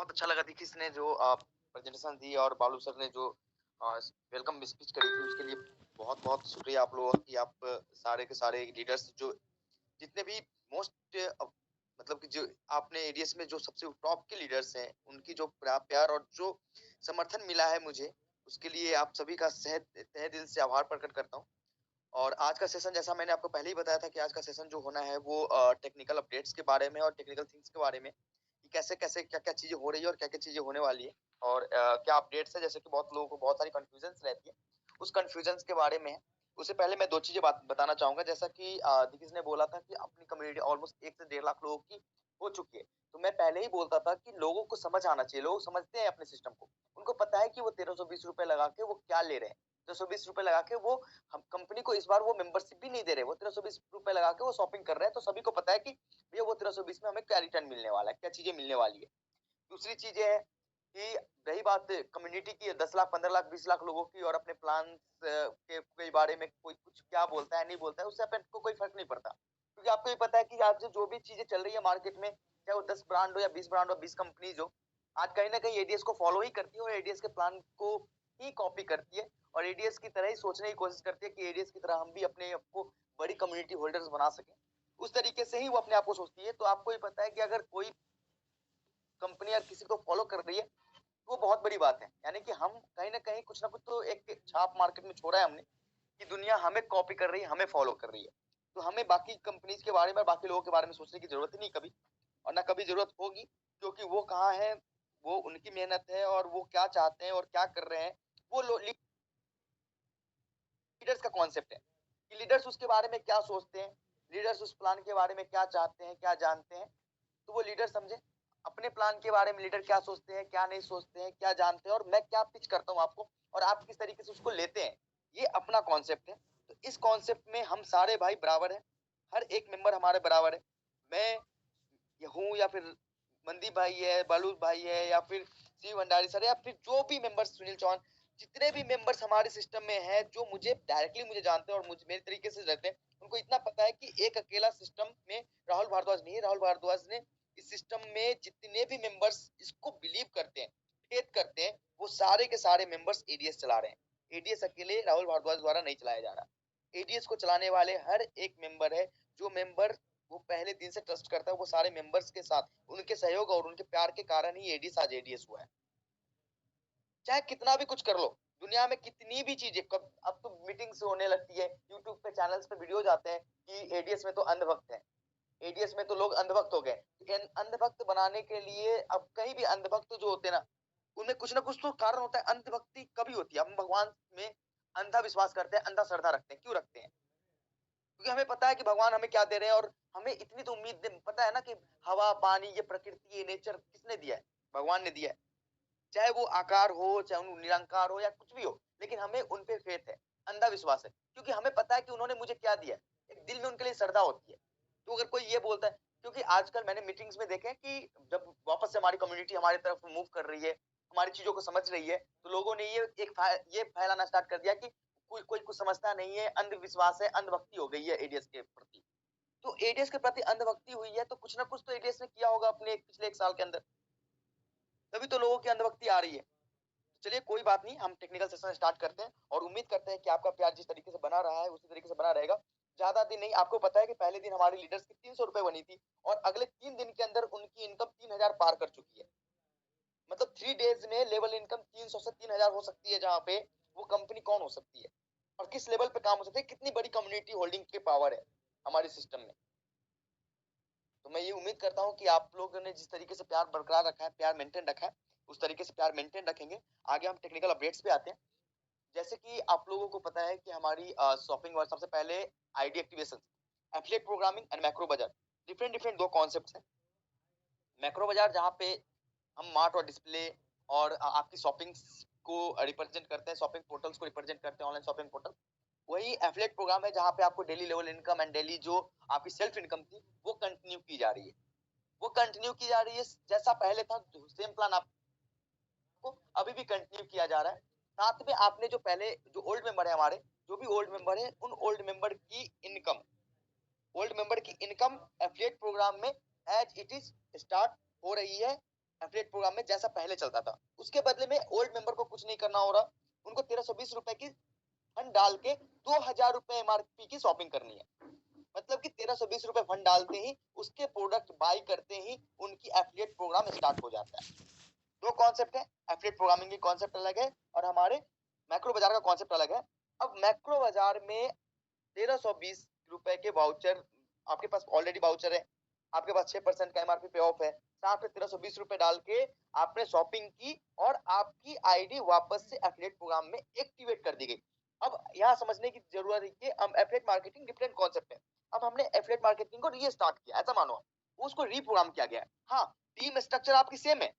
बहुत अच्छा लगा दीक्षित ने जो प्रेजेंटेशन दी और बालू सर ने जो वेलकम स्पीच करी थी उसके लिए बहुत बहुत शुक्रिया आप लोगों की। आप सारे के सारे लीडर्स जो जितने भी मोस्ट मतलब कि जो आपने एडीएस में जो सबसे टॉप के लीडर्स हैं उनकी जो प्यार और जो समर्थन मिला है मुझे, उसके लिए आप सभी का तहे दिल से आभार प्रकट करता हूँ। और आज का सेशन जैसा मैंने आपको पहले ही बताया था कि आज का सेशन जो होना है वो टेक्निकल अपडेट्स के बारे में और टेक्निकल थिंग्स के बारे में, कि कैसे कैसे क्या क्या चीजें हो रही है और क्या क्या चीजें होने वाली है और क्या अपडेट्स है। जैसे कि बहुत लोगों को बहुत सारी कंफ्यूजन रहती है, उस कंफ्यूजन के बारे में है। उससे पहले मैं दो चीजें बताना चाहूंगा। जैसा कि दीक्षित ने बोला था कि अपनी कम्युनिटी ऑलमोस्ट 1 से 1.5 लाख लोगों की हो चुकी है, तो मैं पहले ही बोलता था कि लोगों को समझ आना चाहिए। लोग समझते हैं अपने सिस्टम को, उनको पता है कि वो 1320 रुपए लगा के वो क्या ले रहे हैं। 1320 रुपए लगा के वो हम कंपनी को इस बार वो मेंबरशिप भी नहीं दे रहे, वो 1320 रुपए लगा के वो शॉपिंग कर रहे हैं। तो सभी को पता है कि भैया वो 1320 में हमें क्या रिटर्न मिलने वाला है, क्या चीजें मिलने वाली है। दूसरी चीज है कि रही बात कम्युनिटी की, 10 लाख 15 लाख 20 लाख लोगों की, और अपने प्लान के बारे में कोई कुछ क्या बोलता है नहीं बोलता है, उससे अपन को कोई फर्क नहीं पड़ता। क्योंकि आपको भी पता है कि आज जो भी चीजें चल रही है मार्केट में, चाहे वो 10 ब्रांड हो या 20 ब्रांड हो, 20 कंपनीज हो, आज कहीं ना कहीं एडीएस को फॉलो ही करती है और एडीएस के प्लान को ही कॉपी करती है और एडीएस की तरह ही सोचने की कोशिश करती है कि एडीएस की तरह हम भी अपने आप को बड़ी कम्युनिटी होल्डर्स बना सके। उस तरीके से ही वो अपने आप को सोचती है। तो आपको ही पता है कि अगर कोई कंपनी या किसी को फॉलो कर रही है तो वो बहुत बड़ी बात है। यानी कि हम कहीं ना कहीं कुछ ना कुछ तो एक छाप मार्केट में छोड़ा है हमने, कि दुनिया हमें कॉपी कर रही है, हमें फॉलो कर रही है। तो हमें बाकी कंपनीज के बारे में, बाकी लोगों के बारे में सोचने की जरूरत ही नहीं कभी, और ना कभी जरूरत होगी। क्योंकि वो कहाँ है, वो उनकी मेहनत है और वो क्या चाहते हैं और क्या कर रहे हैं, वो लीडर्स का कॉन्सेप्ट है कि लीडर्स उसके बारे में क्या सोचते हैं, लीडर्स उस प्लान के बारे में क्या चाहते हैं, क्या जानते हैं। तो वो लीडर समझे अपने प्लान के बारे में लीडर क्या सोचते हैं, क्या नहीं सोचते हैं, क्या जानते हैं, और मैं क्या पिच करता हूँ आपको और आप किस तरीके से उसको लेते हैं। ये अपना कॉन्सेप्ट है। तो इस कॉन्सेप्ट में हम सारे भाई बराबर है, हर एक मेंबर हमारे बराबर है। मैं हूँ या फिर मनदीप भाई है, बालू भाई है, या फिर शिव भंडारी सर, या फिर जो भी मेंबर्स, सुनील चौहान, जितने भी मेंबर्स हमारे सिस्टम में हैं, जो मुझे डायरेक्टली मुझे जानते हैं और मुझे मेरे तरीके से रहते हैं, उनको इतना पता है कि एक अकेला सिस्टम में राहुल भारद्वाज नहीं है। राहुल भारद्वाज ने इस सिस्टम में जितने भी मेंबर्स इसको बिलीव करते हैं, फेथ करते हैं, वो सारे के सारे मेंबर्स एडीएस चला रहे हैं। एडीएस अकेले राहुल भारद्वाज द्वारा नहीं चलाया जा रहा। एडीएस को चलाने वाले हर एक मेंबर है, जो मेंबर वो पहले दिन से ट्रस्ट करता है, वो सारे मेंबर्स के साथ उनके सहयोग और उनके प्यार के कारण ही एडीएस आज एडीएस हुआ है। चाहे कितना भी कुछ कर लो, दुनिया में कितनी भी चीजें, अब तो मीटिंग्स होने लगती है, यूट्यूब पे चैनल्स पे वीडियोज आते हैं कि एडीएस में तो अंधभक्त है, एडीएस में तो लोग अंधभक्त हो गए। अंधभक्त बनाने के लिए अब कहीं भी अंधभक्त जो होते हैं ना, उनमें कुछ ना कुछ तो कारण होता है। अंधभक्ति कभी होती है, हम भगवान में अंधा विश्वास करते हैं, अंधा श्रद्धा रखते हैं। क्यों रखते हैं? क्योंकि हमें पता है कि भगवान हमें क्या दे रहे हैं, और हमें इतनी तो उम्मीद पता है ना कि हवा पानी, ये प्रकृति, ये नेचर किसने दिया है? भगवान ने दिया है। चाहे वो आकार हो, चाहे वो निरंकार हो, या कुछ भी हो, लेकिन हमें उन पे फेथ है, अंधा विश्वास है, क्योंकि हमें पता है कि उन्होंने मुझे क्या दिया है। एक दिल में उनके लिए श्रद्धा होती है। तो अगर कोई ये बोलता है, क्योंकि आजकल मैंने मीटिंग्स में देखे कि जब वापस से हमारी कम्युनिटी हमारी तरफ मूव कर रही है, हमारी चीजों को समझ रही है, तो लोगों ने ये फैलाना स्टार्ट कर दिया कि कोई कोई कुछ समझता नहीं है, अंधविश्वास है, अंधभक्ति हो गई है एडीएस के प्रति। तो एडीएस के प्रति अंधभक्ति हुई है, तो कुछ ना कुछ तो एडीएस ने किया होगा अपने पिछले 1 साल के अंदर, तभी तो लोगों की अंधभक्ति आ रही है। चलिए कोई बात नहीं, हम टेक्निकल सेशन स्टार्ट करते हैं और उम्मीद करते हैं कि आपका प्यार जिस तरीके से बना रहा है उसी तरीके से बना रहेगा। ज्यादा दिन नहीं, आपको पता है कि पहले दिन हमारी लीडर्स की 300 रुपए बनी थी और अगले 3 दिन के अंदर उनकी इनकम 3000 पार कर चुकी है। मतलब 3 डेज में लेवल इनकम 300 से 3000 हो सकती है, जहाँ पे वो कंपनी कौन हो सकती है और किस लेवल पे काम हो सकती है, कितनी बड़ी कम्युनिटी होल्डिंग की पावर है हमारे सिस्टम में। तो मैं ये उम्मीद करता हूँ कि आप लोगों ने जिस तरीके से प्यार बरकरार रखा है, प्यार मेंटेन रखा है, उस तरीके से प्यार मेंटेन रखेंगे। आगे हम टेक्निकल अपडेट्स पे आते हैं। जैसे कि आप लोगों को पता है कि हमारी शॉपिंग और सबसे पहले ID activation, affiliate programming and macro बाजार, डिफरेंट डिफरेंट दो कॉन्सेप्ट्स हैं। मैक्रो बाजार जहाँ पे हम मार्ट और डिस्प्ले और आपकी शॉपिंग को रिप्रेजेंट करते हैं, शॉपिंग पोर्टल्स को रिप्रेजेंट करते हैं, ऑनलाइन शॉपिंग पोर्टल। वही एफिलिएट प्रोग्राम है जहाँ पे आपको daily level income and daily जो आपकी सेल्फ इनकम थी वो कंटिन्यू की जा रही है। वो कंटिन्यू की जा रही है, जैसा पहले था सेम प्लान आपको अभी भी कंटिन्यू किया जा रहा है। साथ में आपने जो पहले जो ओल्ड मेंबर है हमारे, जो भी ओल्ड मेंबर है, उन ओल्ड मेंबर की इनकम, ओल्ड मेंबर की इनकम एफिलिएट प्रोग्राम में एज इट इज स्टार्ट हो रही है एफिलिएट प्रोग्राम में जैसा पहले चलता था। उसके बदले में ओल्ड मेंबर को कुछ नहीं करना हो रहा, उनको 1320 रुपए की फंड डाल के 2000 रुपए एमआरपी की शॉपिंग करनी है। मतलब कि 1320 रुपए फंड डालते ही, उसके प्रोडक्ट बाई करते ही उनकी एफिलिएट प्रोग्राम स्टार्ट हो जाता है। दो कॉन्सेप्ट है, एफिलिएट प्रोग्रामिंग की कॉन्सेप्ट अलग है और हमारे मैक्रो बाजार का कॉन्सेप्ट अलग है। अब मैक्रो बाजार में 1320 रुपए के वाउचर, आपके पास ऑलरेडी वाउचर है, आपके पास 6% का एमआरपी पे ऑफ है, साथ में 1320 रुपए डाल के आपने शॉपिंग की और आपकी आईडी वापस से एफिलिएट प्रोग्राम में एक्टिवेट कर दी गई। अब यहाँ समझने की जरूरत है कि हम एफिलिएट मार्केटिंग डिफरेंट कॉन्सेप्ट है। अब हमने एफिलिएट मार्केटिंग को रीस्टार्ट किया, ऐसा मानो उसको रीप्रोग्राम किया गया है। हाँ, टीम स्ट्रक्चर आपकी सेम है,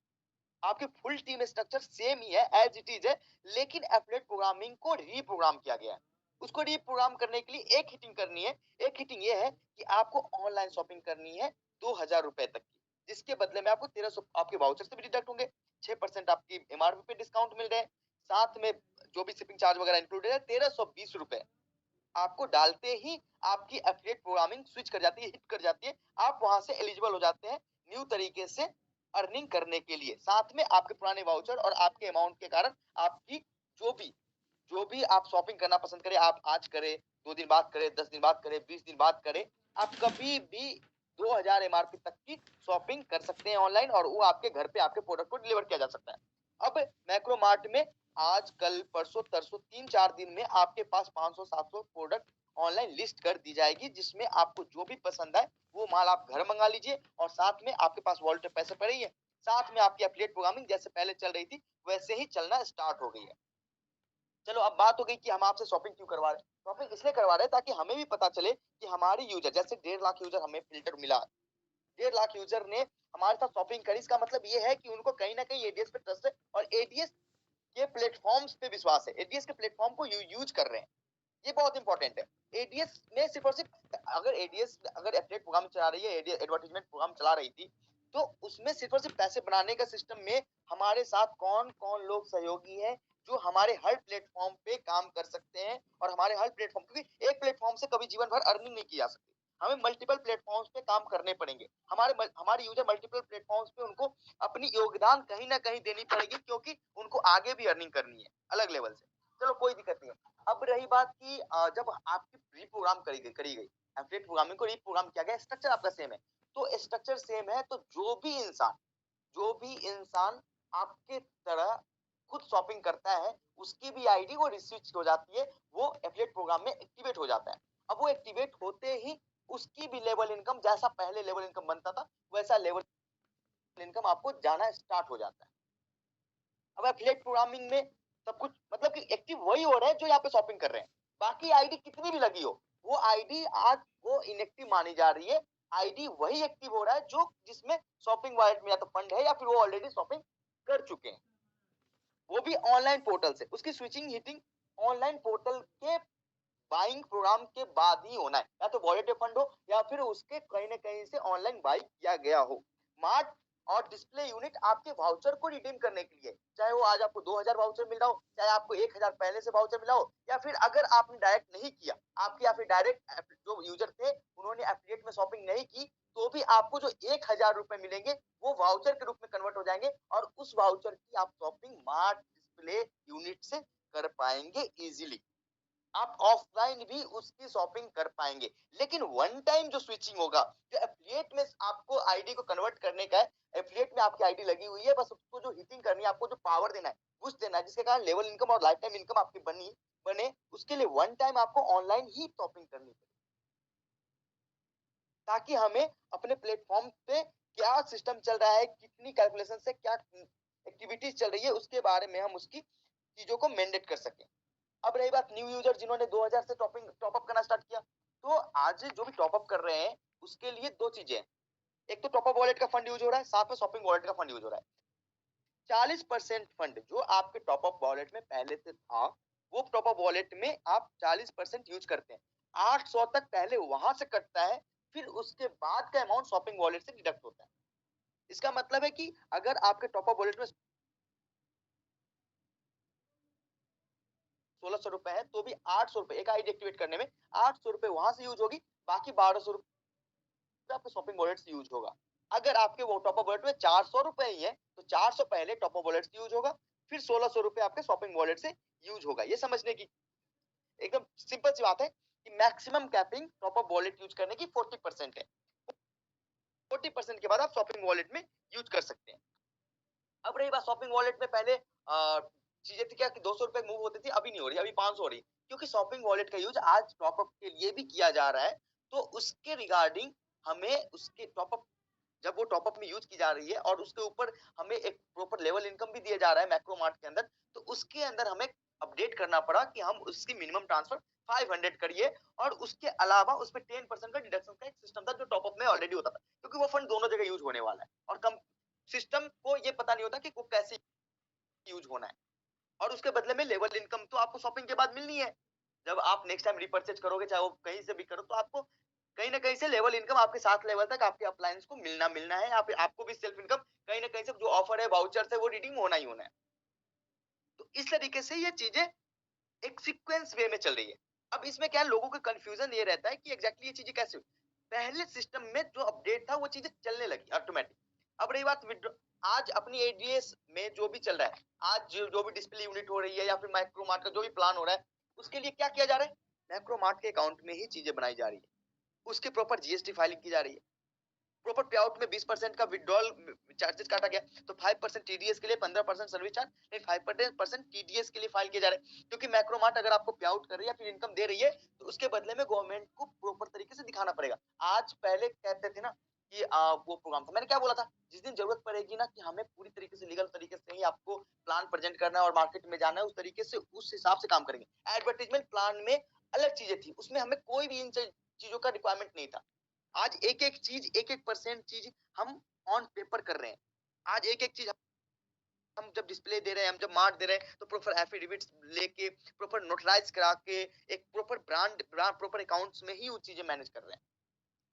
आपकी फुल टीम स्ट्रक्चर सेम ही है, एज इट इज है, लेकिन एफिलिएट प्रोग्रामिंग को रीप्रोग्राम किया गया है। उसको रीप्रोग्राम करने के लिए एक हिटिंग करनी है। एक हिटिंग ये है कि आपको ऑनलाइन शॉपिंग करनी है 2000 रुपए तक की, जिसके बदले में आपको 1300 आपके वाउचर से भी डिडक्ट होंगे, 6% आपकी एमआरपी पे डिस्काउंट मिल रहे हैं, साथ में जो भी शिपिंग चार्ज वगैरह इंक्लूडेड है, 1320 रुपए आपको डालते ही आपकी एफिलिएट प्रोग्रामिंग स्विच कर जाती है, हिट कर जाती है, आप वहां से एलिजिबल हो जाते हैं न्यू तरीके से अर्निंग करने के लिए। साथ में आपके पुराने वाउचर और आपके अमाउंट के कारण आपकी जो भी आप शॉपिंग करना पसंद करें, आप आज करें, 2 दिन बाद करें, 10 दिन बाद करें, 20 दिन बाद करें, आप कभी भी 2000 एमआरपी तक की शॉपिंग कर सकते हैं ऑनलाइन, और वो आपके घर पे आपके प्रोडक्ट को डिलीवर किया जा सकता है। अब मैक्रो मार्ट में आज कल परसों तरसों 3-4 दिन में आपके पास 500-700 प्रोडक्ट ऑनलाइन लिस्ट कर दी जाएगी, जिसमें आपको जो भी पसंद आए वो माल आप घर मंगा लीजिए, और साथ में आपके पास वॉलेट में पैसे पड़े ही है, साथ में आपकी एफिलिएट प्रोग्रामिंग जैसे पहले चल रही थी वैसे ही चलना स्टार्ट हो गई है। चलो अब बात हो गई कि हम आपसे शॉपिंग क्यों करवा रहे हैं। शॉपिंग इसलिए करवा रहे हैं ताकि हमें भी पता चले कि हमारी यूजर, जैसे 1.5 लाख यूजर हमें फिल्टर मिला, 1.5 लाख यूजर ने हमारे साथ शॉपिंग करी, इसका मतलब ये है कि उनको कहीं ना कहीं एडीएस पे ट्रस्ट है और एडीएस के प्लेटफॉर्म्स पे विश्वास है, एडीएस के प्लेटफॉर्म को यूज कर रहे हैं। ये बहुत इंपॉर्टेंट है। एडीएस में सिर्फ और सिर्फ, अगर एडीएस अगर एफिलिएट प्रोग्राम चला रही है, एडवर्टाइजमेंट प्रोग्राम चला रही थी, तो उसमें सिर्फ और सिर्फ पैसे बनाने का सिस्टम में हमारे साथ कौन कौन लोग सहयोगी हैं जो हमारे हर प्लेटफॉर्म पे काम कर सकते हैं, और हमारे हर प्लेटफॉर्म, क्योंकि एक प्लेटफॉर्म से कभी जीवन भर अर्निंग नहीं की जा सकती, हमें मल्टीपल प्लेटफॉर्म्स पे काम करने पड़ेंगे। हमारे यूजर मल्टीपल प्लेटफॉर्म्स पे उनको अपनी योगदान कहीं ना कहीं देनी पड़ेगी, क्योंकि उनको आगे भी अर्निंग करनी है अलग लेवल से। चलो कोई दिक्कत नहीं है। अब रही बात कि जब आपकी रीप्रोग्राम करी गई एफिलिएट प्रोग्रामिंग को रीप्रोग्राम किया गया, स्ट्रक्चर आपका सेम है, तो स्ट्रक्चर सेम है, तो जो भी इंसान आपके तरह खुद शॉपिंग करता है, उसकी भी आईडी वो रिस्विच हो जाती है, वो एफिलिएट प्रोग्राम में एक्टिवेट हो जाता है। अब वो एक्टिवेट होते ही उसकी भी लेवल इनकम, जैसा पहले लेवल इनकम बनता था वैसा लेवल इनकम आपको जाना स्टार्ट हो जाता है। अब एफिलिएट प्रोग्रामिंग में सब कुछ मतलब कि एक्टिव वही हो रहा है जो यहाँ पे शॉपिंग कर रहे हैं, बाकी आईडी कितनी भी लगी हो, वो आईडी आज वो इनएक्टिव मानी जा रही है। आईडी वही एक्टिव हो रहा है जो जिसमें शॉपिंग वॉलेट में या तो फंड है या फिर वो ऑलरेडी शॉपिंग कर चुके हैं, वो भी ऑनलाइन पोर्टल से। उसकी स्विचिंग हिटिंग ऑनलाइन पोर्टल के बाइंग प्रोग्राम के बाद ही होना है, या तो वॉलेट फंड हो या फिर उसके कहीं ना कहीं से ऑनलाइन बाई किया गया हो। मार्ट और डिस्प्ले यूनिट आपके वाउचर को रिडीम करने के लिए, चाहे वो आज आपको 2000 वाउचर मिल रहा हो, चाहे आपको 1000 पहले से वाउचर मिला हो, या फिर अगर आपने डायरेक्ट नहीं किया, आपके या फिर डायरेक्ट जो यूजर थे उन्होंने एफिलिएट में शॉपिंग नहीं की, तो भी आपको जो 1000 रुपए मिलेंगे वो वाउचर के रूप में कन्वर्ट हो जाएंगे, और उस वाउचर की आप शॉपिंग मार्ट डिस्प्ले यूनिट से कर पाएंगे इजीली। आप ऑफलाइन भी उसकी शॉपिंग कर पाएंगे। लेकिन वन टाइम जो स्विचिंग होगा, जो एफिलिएट में आपको आईडी को कन्वर्ट करने का है, एफिलिएट में आपकी आईडी लगी हुई है, बस उसको जो हिटिंग करनी है, आपको जो पावर देना है, बूस्ट देना है, जिसके कारण लेवल इनकम और लाइफ टाइम इनकम आपकी बने, उसके लिए वन टाइम आपको ऑनलाइन ही शॉपिंग करनी पड़ेगी, ताकि हमें अपने प्लेटफॉर्म पे क्या सिस्टम चल रहा है, कितनी कैलकुलेशन से क्या एक्टिविटीज चल रही है, उसके बारे में हम उसकी चीजों को मैंडेट कर सकें। अब रही बात न्यू यूजर जिन्होंने 2000 से टॉप अप करना स्टार्ट किया, तो आज जो भी टॉप अप कर रहे हैं उसके लिए दो चीजें हैं। एक तो टॉप अप वॉलेट का फंड यूज हो रहा है, साथ में शॉपिंग वॉलेट का फंड यूज हो रहा है। 40% फंड जो आपके टॉप अप वॉलेट में पहले से था, वो टॉप अप वॉलेट में आप 40% यूज करते हैं, 800 तक पहले वहां से कटता है, फिर उसके बाद का अमाउंट शॉपिंग वॉलेट से डिडक्ट होता है। इसका मतलब है कि अगर आपके टॉप अप वॉलेट में 1600 रुपए है, तो भी 800 रुपए एक आईडी एक्टिवेट करने में 800 रुपए वहां से यूज होगी, बाकी 1200 रुपए आपके शॉपिंग वॉलेट से यूज होगा। अगर आपके वो टॉप अप वॉलेट में 400 रुपए ही है तो 400 पहले टॉप अप वॉलेट से यूज होगा, फिर 1600 रुपए आपके शॉपिंग वॉलेट से यूज होगा। ये समझने की एकदम सिंपल सी बात है कि maximum capping top up wallet use करने की 40% है। 40% के बाद आप शॉपिंग वॉलेट में यूज कर सकते हैं। अब रही बात शॉपिंग वॉलेट में पहले चीजें थी क्या कि 200 रुपए मूव होती थी, अभी नहीं हो रही, अभी 500 हो रही, क्योंकि शॉपिंग वॉलेट का यूज आज टॉपअप के लिए भी किया जा रहा है। तो उसके रिगार्डिंग हमें उसके टॉपअप, जब वो टॉपअप में यूज की जा रही है और उसके ऊपर हमें एक प्रॉपर लेवल इनकम भी दिया जा रहा है मैक्रोमार्ट के अंदर, तो उसके अंदर हमें अपडेट करना पड़ा कि हम उसकी मिनिमम ट्रांसफर 500 करिए, और उसके अलावा उसमें 10% का डिडक्शन का एक सिस्टम था जो टॉपअप में ऑलरेडी होता था, क्योंकि वो फंड दोनों जगह यूज होने वाला है और कम सिस्टम को ये पता नहीं होता कि वो कैसे यूज होना है। और उसके बदले में लेवल इनकम तो आपको शॉपिंग के बाद मिलनी है। जब आप नेक्स्ट टाइम रिपर्चेज करोगे, चाहे वो कहीं से भी करो, तो आपको कहीं ना कहीं से लेवल इनकम आपके 7 लेवल तक आपके अप्लायंस को मिलना है, आपको भी सेल्फ इनकम कहीं ना कहीं से जो ऑफर है, वाउचर है, वो रिडीम होना ही होना है। तो इस तरीके से ये चीजें एक सीक्वेंस वे में चल रही है। अब इसमें क्या है, लोगों का कंफ्यूजन ये रहता है कि एग्जैक्टली ये चीजें कैसे हुई। पहले सिस्टम में जो अपडेट था वो चीजें चलने लगी ऑटोमेटिक। अब रही बात आज अपनी एडीएस में जो भी चल रहा है, आज जो भी डिस्प्ले यूनिट हो रही है या फिर माइक्रोमार्ट का जो भी प्लान हो रहा है, उसके लिए क्या किया जा रहा है, माइक्रोमार्ट के अकाउंट में ही चीजें बनाई जा रही है, उसके प्रॉपर जीएसटी फाइलिंग की जा रही है, प्रॉपर पे आउट में 20% का विड्रॉल चार्जेस काटा गया, तो 5% टीडीएस के लिए, 15% सर्विस चार्ज, नहीं 5% टीडीएस के लिए फाइल किए जा रहे हैं, क्योंकि मैक्रोमार्ट अगर आपको पे आउट कर रही है या फिर इनकम दे रही है, तो उसके बदले में गवर्नमेंट को प्रॉपर तरीके से दिखाना पड़ेगा। आज पहले कहते थे ना कि वो प्रोग्राम था, मैंने क्या बोला था, जिस दिन जरूरत पड़ेगी ना कि हमें पूरी तरीके से लीगल तरीके से ही आपको प्लान प्रेजेंट करना है और मार्केट में जाना है, उस तरीके से उस हिसाब से काम करेंगे। एडवर्टाइजमेंट प्लान में अलग चीजें थी, उसमें हमें कोई भी इन चीजों का रिक्वायरमेंट नहीं था। आज एक एक चीज, एक एक परसेंट चीज हम ऑन पेपर कर रहे हैं। आज एक एक चीज हम जब डिस्प्ले दे रहे हैं, हम जब मार्क दे रहे हैं, तो प्रॉपर एफिडेविट्स लेके, प्रॉपर नोटराइज करा के, एक प्रॉपर ब्रांड प्रॉपर अकाउंट्स में ही वो चीजें मैनेज कर रहे हैं।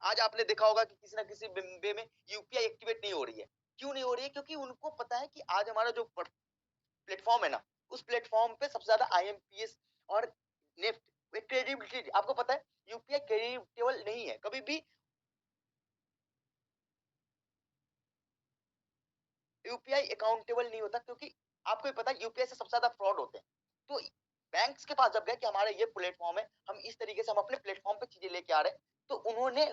आज आपने देखा होगा कि किसी ना किसी वे में यूपीआई एक्टिवेट नहीं हो रही है। क्यों नहीं हो रही है? क्योंकि उनको पता है कि आज हमारा जो प्लेटफॉर्म है ना, उस प्लेटफॉर्म पे सबसे ज्यादा आईएमपीएस और नेफ्ट क्रेडिबिलिटी, आपको पता है यूपीआई क्रेडिटेबल नहीं है कभी भी, यूपीआई अकाउंटेबल नहीं होता, क्योंकि आपको भी पता है यूपीआई से सबसे ज्यादा फ्रॉड होते हैं। तो बैंक्स के पास जब गए कि हमारा ये प्लेटफॉर्म है, हम इस तरीके से हम अपने प्लेटफॉर्म पे चीजें लेके आ रहे हैं, तो उन्होंने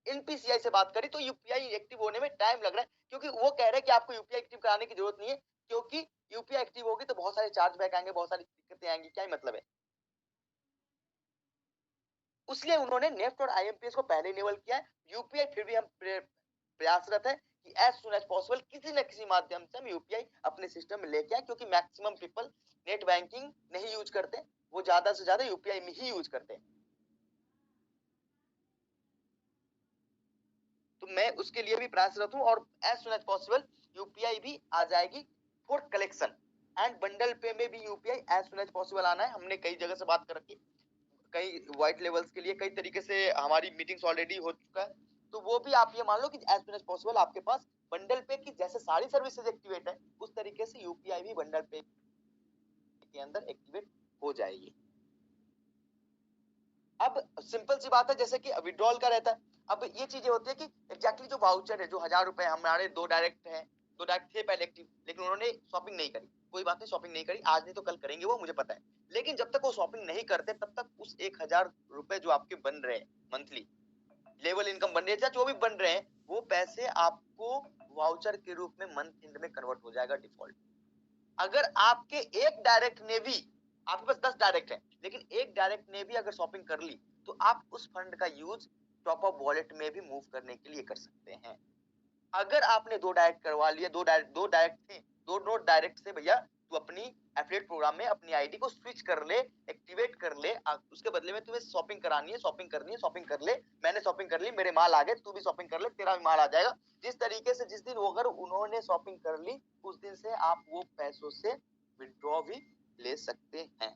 एनपीसीआई से बात करी, तो यूपीआई एक्टिव होने में टाइम लग रहा है, क्योंकि वो कह रहे हैं कि आपको यूपीआई एक्टिव कराने की जरूरत नहीं है, क्योंकि यूपीआई एक्टिव होगी तो बहुत सारे चार्ज बैक आएंगे, बहुत सारी दिक्कतें आएंगी, क्या ही मतलब है। इसलिए उन्होंने नेफ्ट और आईएमपीएस को पहले इनेबल किया है। यूपीआई फिर भी हम प्रयासरत है कि एज सुन एज पॉसिबल किसी न किसी माध्यम से हम यूपीआई अपने सिस्टम में लेके आए, क्योंकि मैक्सिमम पीपल नेट बैंकिंग नहीं यूज करते, वो ज्यादा से ज्यादा यूपीआई में ही यूज करते हैं। तो मैं उसके लिए भी प्रयासरत हूं, और as soon as possible UPI भी आ जाएगी for collection and bundle pay में भी UPI as soon as possible आना है। हमने कई जगह से बात कर रखी, कई व्हाइट लेवल्स के लिए कई तरीके से हमारी मीटिंग्स ऑलरेडी हो चुका है। तो वो भी आप ये मान लो कि एज सुन एज पॉसिबल आपके पास बंडल पे की जैसे सारी सर्विसेज एक्टिवेट है, उस तरीके से यूपीआई भी बंडल पे के अंदर एक्टिवेट हो जाएगी। अब सिंपल सी बात है, जैसे कि विड्रॉल का रहता है, अब ये चीजें होती है कि एग्जैक्टली जो वाउचर है, जो 1000 रुपए हमारे दो डायरेक्ट हैं, दो डायरेक्ट थे पहले एक्टिव, लेकिन उन्होंने शॉपिंग नहीं करी, कोई बात नहीं, शॉपिंग नहीं करी, आज नहीं तो कल करेंगे, वो मुझे पता है। लेकिन जब तक वो शॉपिंग नहीं करते, तब तक उस 1000 रुपए जो आपके बन रहे हैं मंथली लेवल इनकम बन रही है, जो भी बन रहे हैं, वो पैसे आपको वाउचर के रूप में मंथ एंड में कन्वर्ट हो जाएगा डिफॉल्ट। अगर आपके एक डायरेक्ट ने भी, आपके पास 10 डायरेक्ट है, लेकिन एक डायरेक्ट ने भी अगर शॉपिंग कर ली, तो आप उस फंड का यूज टॉप अप वॉलेट में भी मूव करने के लिए कर सकते हैं। अगर आपने दो डायरेक्ट करवा लिया, दो डायरेक्ट थी, दो नोट डायरेक्ट से भैया तू अपनी एफिलिएट प्रोग्राम में अपनी आईडी को स्विच कर ले, एक्टिवेट कर ले, उसके बदले में तुम्हें शॉपिंग करानी है, शॉपिंग करनी है, शॉपिंग कर ले, मैंने शॉपिंग कर ली, मेरे माल आ गए, तू भी शॉपिंग कर ले, तेरा भी माल आ जाएगा। जिस तरीके से जिस दिन अगर उन्होंने शॉपिंग कर ली, उस दिन से आप वो पैसों से विड्रॉ भी ले सकते हैं।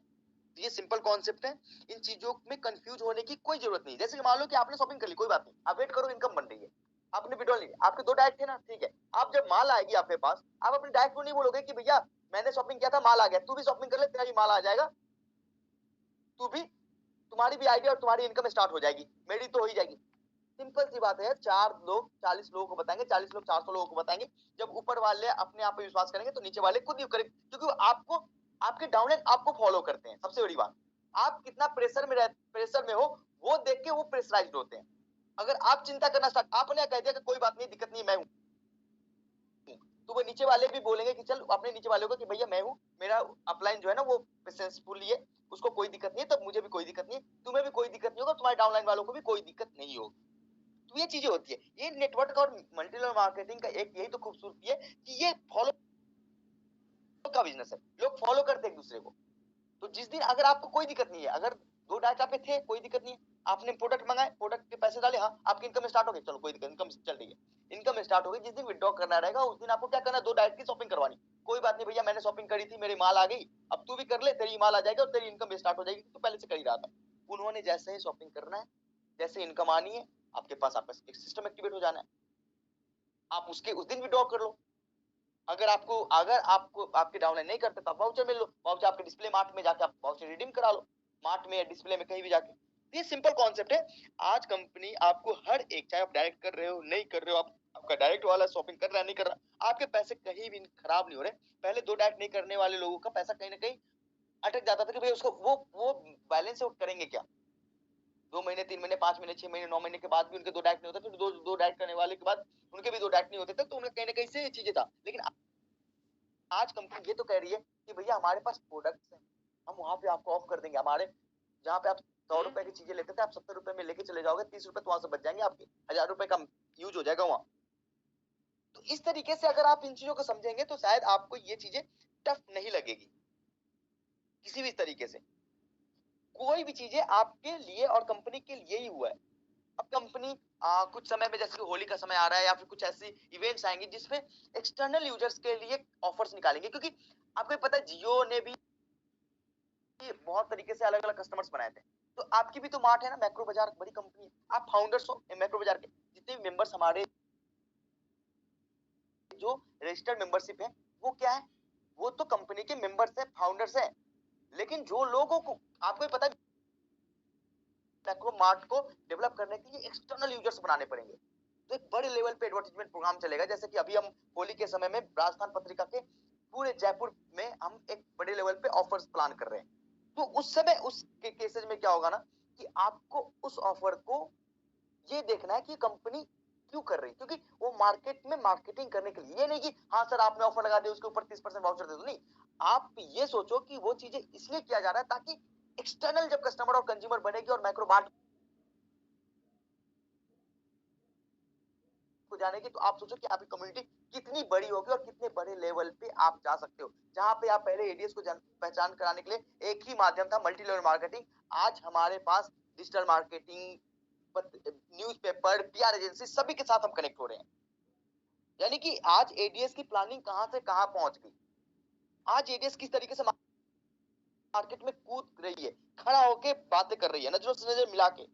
ये सिंपल कॉन्सेप्ट है, इन चीजों में कंफ्यूज होने की कोई जरूरत नहीं। जैसे कि मान लो कि आपने शॉपिंग कर ली, कोई बात नहीं, आप वेट करो, इनकम बन रही है, आपने विड्रॉल ली, आपके दो डायरेक्ट थे ना, ठीक है, आप जब माल आएगी आपके पास, आप अपने डायरेक्ट को नहीं बोलोगे कि भैया मैंने शॉपिंग किया था, माल आ गया, तू भी शॉपिंग कर ले, तेरा भी माल आ जाएगा, तू भी, तुम्हारी भी आईडी और तुम्हारी इनकम स्टार्ट हो जाएगी, मेरी तो हो ही जाएगी। सिंपल सी बात है यार, 4 लोग 40 लोगों को बताएंगे, 40 लोग 400 लोगों को बताएंगे। जब ऊपर वाले अपने आप पे विश्वास करेंगे तो नीचे वाले खुद ही करेंगे, क्योंकि वो आपको, आपके डाउनलाइन आपको फॉलो करते हैं। सबसे बड़ी बात, आप कितना प्रेशर में हो वो देख के वो प्रेशराइज्ड होते हैं। अगर आप चिंता करना स्टार्ट, आपने कह दिया कि कोई बात नहीं, दिक्कत नहीं, मैं हूं, तो वो नीचे वाले भी बोलेंगे कि चल अपने नीचे वाले को कि भैया मैं हूं, मेरा अपलाइन जो है ना वो सक्सेसफुल है, उसको कोई दिक्कत नहीं है, तब मुझे भी कोई दिक्कत नहीं है, तुम्हें भी कोई दिक्कत नहीं होगा, तुम्हारे डाउनलाइन वालों को भी कोई दिक्कत नहीं होगी। तो ये चीजें होती है। ये नेटवर्क और मल्टी लेवल मार्केटिंग का एक यही तो खूबसूरती है कि ये फॉलो का बिजनेस है, लोग फॉलो करते हैं एक दूसरे को। तो जिस दिन अगर आपको कोई दिक्कत नहीं है, अगर 2 डाटा पे थे कोई दिक्कत नहीं है, आपने प्रोडक्ट मंगाए, प्रोडक्ट के पैसे डाले, हाँ आपकी इनकम स्टार्ट हो गई, चलो कोई दिक्कत, इनकम चल रही है, इनकम स्टार्ट हो गई। जिस दिन विड्रॉ करना रहेगा उस दिन आपको क्या करना है, 2 डायरेक्ट की शॉपिंग करवानी। कोई बात नहीं भैया, मैंने शॉपिंग करी थी, मेरी माल आ गई, अब तू भी कर ले, तेरी माल आ जाएगी और तेरी इनकम स्टार्ट हो जाएगी, तू पहले से कर ही रहा था। उन्होंने जैसे ही शॉपिंग करना है, जैसे इनकम आनी है, आपके पास आपका सिस्टम एक्टिवेट हो जाना है, आप उसके उस दिन विड्रॉ कर लो। अगर आपको आपके डाउनलाइन नहीं करते तो आप वाउचर मिल लो, वाउचर आपके डिस्प्ले मार्ट में जाके आप वाउचर रिडीम करा लो, मार्ट में या डिस्प्ले में कहीं भी जाके। ये सिंपल कॉन्सेप्ट है। आज कंपनी आपको हर एक, चाहे आप डायरेक्ट कर रहे हो नहीं कर रहे हो, आपका डायरेक्ट वाला शॉपिंग कर रहा है नहीं कर रहा, आपके पैसे कहीं भी खराब नहीं हो रहे। पहले 2 डायरेक्ट नहीं करने वाले लोगों का पैसा कहीं ना कहीं अटक जाता था कि भाई उसको वो बैलेंस वो करेंगे क्या। 2 महीने 3 महीने 5 महीने 6 महीने 9 महीने के बाद भी उनके 2 डायरेक्ट नहीं होते, फिर दो डायरेक्ट करने वाले के बाद उनके भी 2 डायरेक्ट नहीं होते थे, तो उन्हें कहीं ना कहीं से ये चीजें था। लेकिन आज कंपनी ये तो कह रही है कि भैया हमारे पास प्रोडक्ट्स हैं, हम वहां पे आपको ऑफ कर देंगे। हमारे जहाँ पे आप 100 रुपए की चीजें लेते थे, आप 70 रुपए में लेके चले जाओगे, 30 रुपए तो वहां से बच जाएंगे, आपके 1000 रुपए का यूज हो जाएगा वहां। तो इस तरीके से अगर आप इन चीजों को समझेंगे तो शायद आपको ये चीजें टफ नहीं लगेगी किसी भी तरीके से। कोई भी चीजें आपके लिए और कंपनी के लिए ही हुआ है। अब कंपनी कुछ समय में, जैसे कि होली का समय आ रहा है या फिर कुछ ऐसी इवेंट्स आएंगे जिसमें एक्सटर्नल यूजर्स के लिए ऑफर्स निकालेंगे, क्योंकि आपको पता है जियो ने भी बहुत तरीके से अलग अलग कस्टमर्स बनाए थे। तो आपकी भी तो मार्ट है ना, मैक्रो बाजार बड़ी कंपनी है, आप फाउंडर्स हो मैक्रो बाजार के। जितने भी मेंबर्स हमारे जो रजिस्टर्ड मेंबरशिप है, वो क्या है, वो तो कंपनी के मेंबर्स है, फाउंडर्स है। लेकिन जो लोगों को, आपको पता है मैक्रो मार्ट को डेवलप करने के लिए एक्सटर्नल यूजर्स बनाने पड़ेंगे। तो एक बड़े लेवल पे एडवर्टाइजमेंट प्रोग्राम चलेगा, जैसे कि अभी हम होली के समय में राजस्थान पत्रिका के पूरे जयपुर में हम एक बड़े लेवल पे ऑफर्स प्लान कर रहे हैं। तो उस समय उस केसेज में क्या होगा ना, कि आपको उस ऑफर को ये देखना है कि कंपनी क्यों कर रही, क्योंकि वो मार्केट में मार्केटिंग करने के लिए, ये नहीं कि हाँ सर आपने ऑफर लगा दिया उसके ऊपर 30% वाउचर दे दो, नहीं। आप ये सोचो कि वो चीजें इसलिए किया जा रहा है ताकि एक्सटर्नल जब कस्टमर और कंज्यूमर बनेगी और माइक्रो मार्ट को जानेगी, तो आप सोचो कि आपकी कम्युनिटी कितनी बड़ी होगी और कितने बड़े लेवल पे आप जा सकते हो। जहां पे आप पहले एडीएस को पहचान कराने के लिए एक ही माध्यम था, मल्टी लेवल मार्केटिंग। आज हमारे पास digital marketing, newspaper, PR agency, सभी के साथ हम कनेक्ट हो रहे हैं। यानी कि आज एडीएस की प्लानिंग कहां से कहां पहुंच गई। आज एडीएस किस तरीके से मार्केट में कूद रही है, खड़ा होके बातें कर रही है, नजरों से नजर मिला के।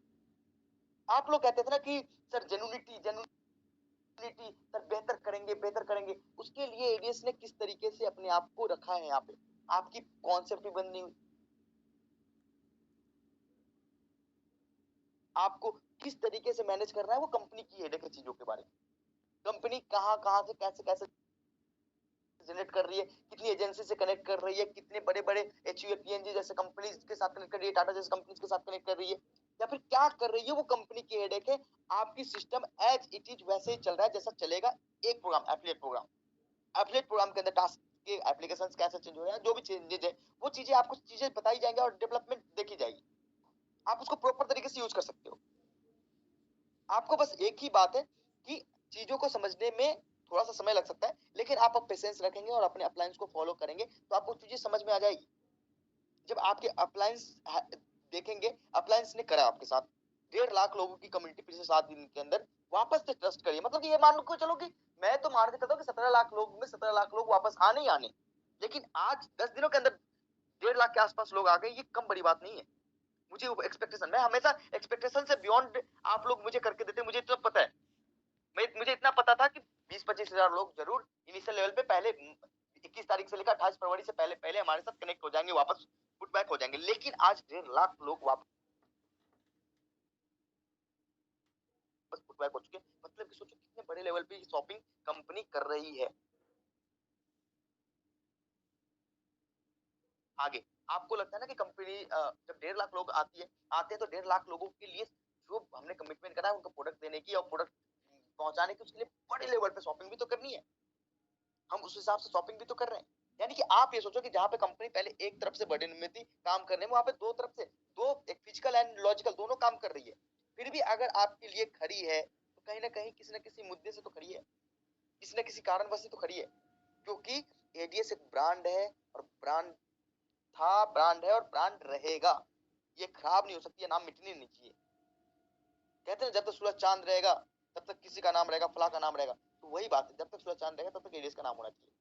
आप लोग कहते थे ना कि सर जेन्युइनिटी सर बेहतर करेंगे बेहतर करेंगे, उसके लिए एडीएस ने किस तरीके से अपने आप को रखा है यहाँ पे, आपकी कॉन्सेप्ट भी बननी हुई, आपको किस तरीके से मैनेज करना है, वो कंपनी की हेडेक है चीजों के बारे में। कंपनी कहाँ कहाँ से कैसे कैसे जनरेट कर रही है, कितनी एजेंसी से कनेक्ट कर रही है, कितने बड़े बड़े एचयूएल जैसे कंपनीज के साथ कनेक्ट कर रही है, टाटा जैसे कंपनीज के साथ कनेक्ट कर रही है, या फिर क्या कर रही है, वो कंपनी की हेडेक है। आपकी सिस्टम एज इट इज वैसे ही चल रहा है जैसा चलेगा। एक प्रोग्राम एफिलिएट प्रोग्राम के अंदर टास्क के एप्लीकेशंस कैसे चेंज हो रहे हैं, जो भी चेंजेस है वो चीजें आपको चीजें बताई जाएंगी और डेवलपमेंट देखी जाएगी। आप उसको प्रॉपर तरीके से यूज कर सकते हो। आपको बस एक ही बात है कि चीजों को समझने में थोड़ा सा समय लग सकता है, लेकिन आप अब पेशेंस रखेंगे और अपने अप्लायंस को फॉलो करेंगे तो आपको चीजें समझ में आ जाएगी। जब आपके अप्लायंस देखेंगे, अप्लायंस ने करा आपके साथ, 1.5 लाख लोगों की कम्युनिटी पिछले 7 दिन के अंदर, वापस से ट्रस्ट करिए। मतलब कि ये मान को चलो कि मैं तो मान के चलता हूँ कि 17 लाख लोग में 17 लाख लोग वापस आने ही आने, लेकिन आज 10 दिनों के अंदर 1.5 लाख के आसपास लोग आ गए, ये कम बड़ी बात नहीं है। मुझे एक्सपेक्टेशन, मैं हमेशा एक्सपेक्टेशन से बियॉन्ड आप लोग मुझे करके देते, मुझे तो पता है। मुझे इतना पता था कि 20-25 हजार लोग जरूर इनिशियल लेवल पे पहले 21 तारीख से लेकर 28 फरवरी से पहले पहले हमारे साथ कनेक्ट हो जाएंगे, वापस पुट बैक हो जाएंगे। लेकिन आज 1.5 लाख लोग वापस टू बैक हो चुके हैं। मतलब कि सोचो कितने बड़े लेवल पे शॉपिंग कंपनी कर रही है। आगे आपको लगता है ना कि कंपनी जब 1.5 लाख लोग आते हैं तो 1.5 लाख लोगों के लिए जो हमने कमिटमेंट करा है उनको प्रोडक्ट देने की और प्रोडक्ट पहुंचाने की, उसके लिए बड़े लेवल पे शॉपिंग भी तो करनी है। हम उस हिसाब से शॉपिंग भी तो कर रहे हैं। यानी कि आप ये सोचो कि जहाँ पे कंपनी पहले एक तरफ से बर्डन में थी काम करने में, वहां पे दो तरफ से, दो, एक फिजिकल एंड लॉजिकल दोनों काम कर रही है। फिर भी अगर आपके लिए खड़ी है तो कहीं ना कहीं किसी न किसी मुद्दे से तो खड़ी है, किसी न किसी कारणवश से तो खड़ी है। क्योंकि एडीएस एक ब्रांड है, और ब्रांड था, ब्रांड है और ब्रांड रहेगा। ये खराब नहीं हो सकती, ये नाम मिटनी नहीं चाहिए। कहते हैं जब तक सूरज चांद रहेगा तब तक किसी का नाम रहेगा, फला का नाम रहेगा। तो वही बात है, जब तक सूरज चांद रहेगा तब तक एडीएस का नाम होना चाहिए,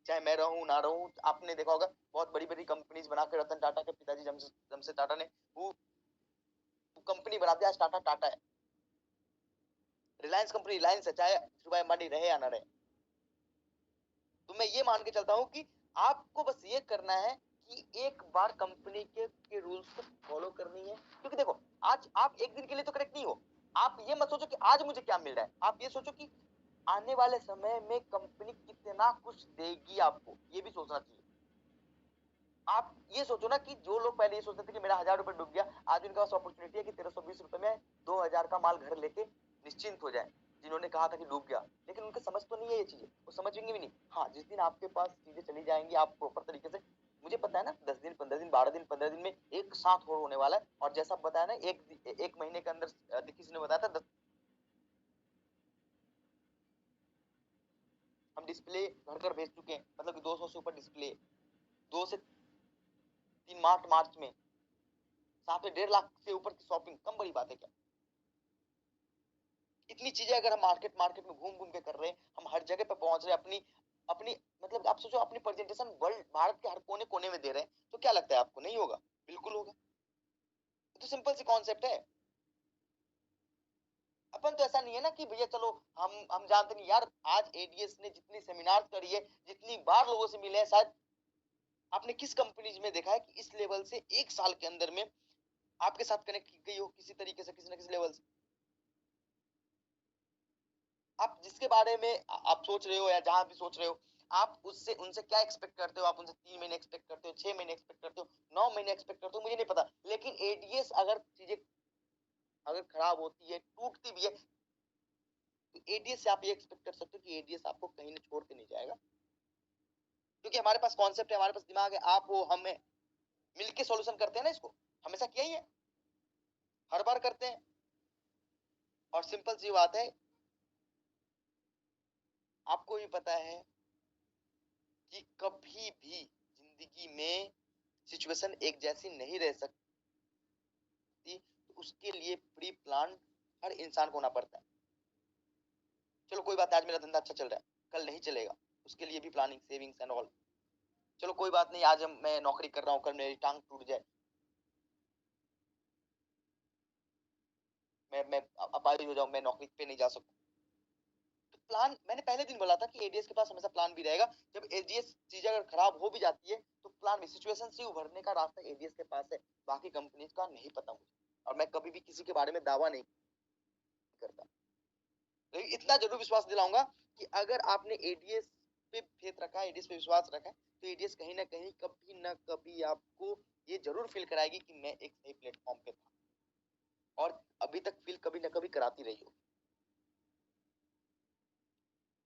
चाहे मैं रहूं ना रहूं। आपने देखा होगा बहुत बड़ी बड़ी कंपनीज बना के, रतन टाटा के पिताजी जमशेद टाटा ने वो कंपनी बना दिया, आज टाटा टाटा है। रिलायंस कंपनी रिलायंस है, चाहे धीरूभाई अंबानी रहे या ना रहे। तो मैं ये मान के चलता हूँ कि आपको बस ये करना है कि एक बार कंपनी के रूल्स को फॉलो करनी है। क्योंकि देखो आज आप एक दिन के लिए तो करेक्ट नहीं हो। आप ये मत सोचो कि आज मुझे क्या मिल रहा है, आप ये सोचो कि आने वाले समय में कंपनी कितना कुछ देगी आपको, ये भी सोचना चाहिए। आप ये सोचो ना कि जो लोग पहले ये सोचते थे कि मेरा 1000 रुपए डूब गया, आज उनके पास अपॉर्चुनिटी है कि 1320 रुपए में 2000 का माल घर लेके निश्चिंत हो जाए। जिन्होंने कहा था कि डूब गया, लेकिन उनके समझ तो नहीं है ये चीजें, वो समझेंगे भी नहीं। हाँ, जिस दिन आपके पास चीजें चली जाएंगी, आप प्रॉपर तरीके से, मुझे पता है ना 10 दिन 15 दिन 12 दिन 15 दिन में एक साथ होने वाला है। और जैसा बताया ना एक महीने के अंदर किसी ने बताया था हम डिस्प्ले घर घर भेज चुके हैं, मतलब कि 200 से ऊपर डिस्प्ले 2 से 3 मार्च में, साथ में 1.5 लाख से ऊपर की शॉपिंग, कम बड़ी बात है क्या? इतनी चीजें अगर हम मार्केट मार्केट में घूम घूम के कर रहे हैं, हम हर जगह पे पहुंच रहे हैं, अपनी अपनी मतलब आप सोचो अपनी प्रेजेंटेशन वर्ल्ड भारत के हर कोने कोने में दे रहे हैं, तो क्या लगता है आपको नहीं होगा? बिल्कुल होगा। तो सिंपल सी कॉन्सेप्ट है। अपन तो ऐसा नहीं है ना कि भैया चलो हम जानते नहीं यार। आज एडीएस ने जितनी सेमिनार करी है, जितनी बार लोगों से मिले हैं, शायद आपने किस कंपनीज में देखा है कि इस लेवल से एक साल के अंदर में आपके साथ कनेक्ट की गई हो किसी तरीके से, किसी ना किसी लेवल से। आप जिसके बारे में आप सोच रहे हो या जहां भी सोच रहे हो, आप उससे उनसे क्या एक्सपेक्ट करते हो? आप उनसे 3 महीने एक्सपेक्ट करते हो, 6 महीने एक्सपेक्ट करते हो, 9 महीने एक्सपेक्ट करते हो, मुझे नहीं पता। लेकिन एडीएस अगर चीजें अगर खराब होती है, टूटती भी है, तो एडीएस से आप ये एक्सपेक्ट कर सकते हो कि एडीएस आपको कहीं नहीं छोड़ के नहीं जाएगा। क्योंकि हमारे पास कॉन्सेप्ट है, हमारे पास दिमाग है, आप हो हम है, मिलके सॉल्यूशन करते हैं ना इसको। हमेशा किया ही है, हर बार करते हैं। और सिंपल सी बात है, आपको भी पता है कि कभी भी जिंदगी में सिचुएशन एक जैसी नहीं रह सकती, तो उसके लिए प्री प्लान हर इंसान को होना पड़ता है। चलो कोई बात है, आज मेरा धंधा अच्छा चल रहा है, कल नहीं चलेगा, उसके लिए भी प्लानिंग, सेविंग्स एंड ऑल। चलो कोई बात नहीं, आज मैं नौकरी कर रहा हूँ, कल मेरी टांग टूट जाए, मैं अपाहिज हो जाऊं, मैं नौकरी पे नहीं जा सकूं, तो प्लान, मैंने पहले दिन बोला था कि एडीएस के पास हमेशा प्लान भी रहेगा। जब एडीएस चीज अगर खराब हो भी जाती है तो प्लान भी, सिचुएशन से उभरने का रास्ता एडीएस के पास है, बाकी कंपनीज का नहीं पता मुझे। और मैं कभी भी किसी के बारे में दावा नहीं करता, लेकिन इतना जरूर विश्वास दिलाऊंगा कि अगर आपने एडीएस पे फेथ रखा है, एडीएस पे विश्वास रखा है, तो एडीएस कहीं ना कहीं कभी ना कभी आपको ये जरूर फील कराएगी कि मैं एक सही प्लेटफॉर्म पे था, और अभी तक फील कभी ना कभी कराती रही हो।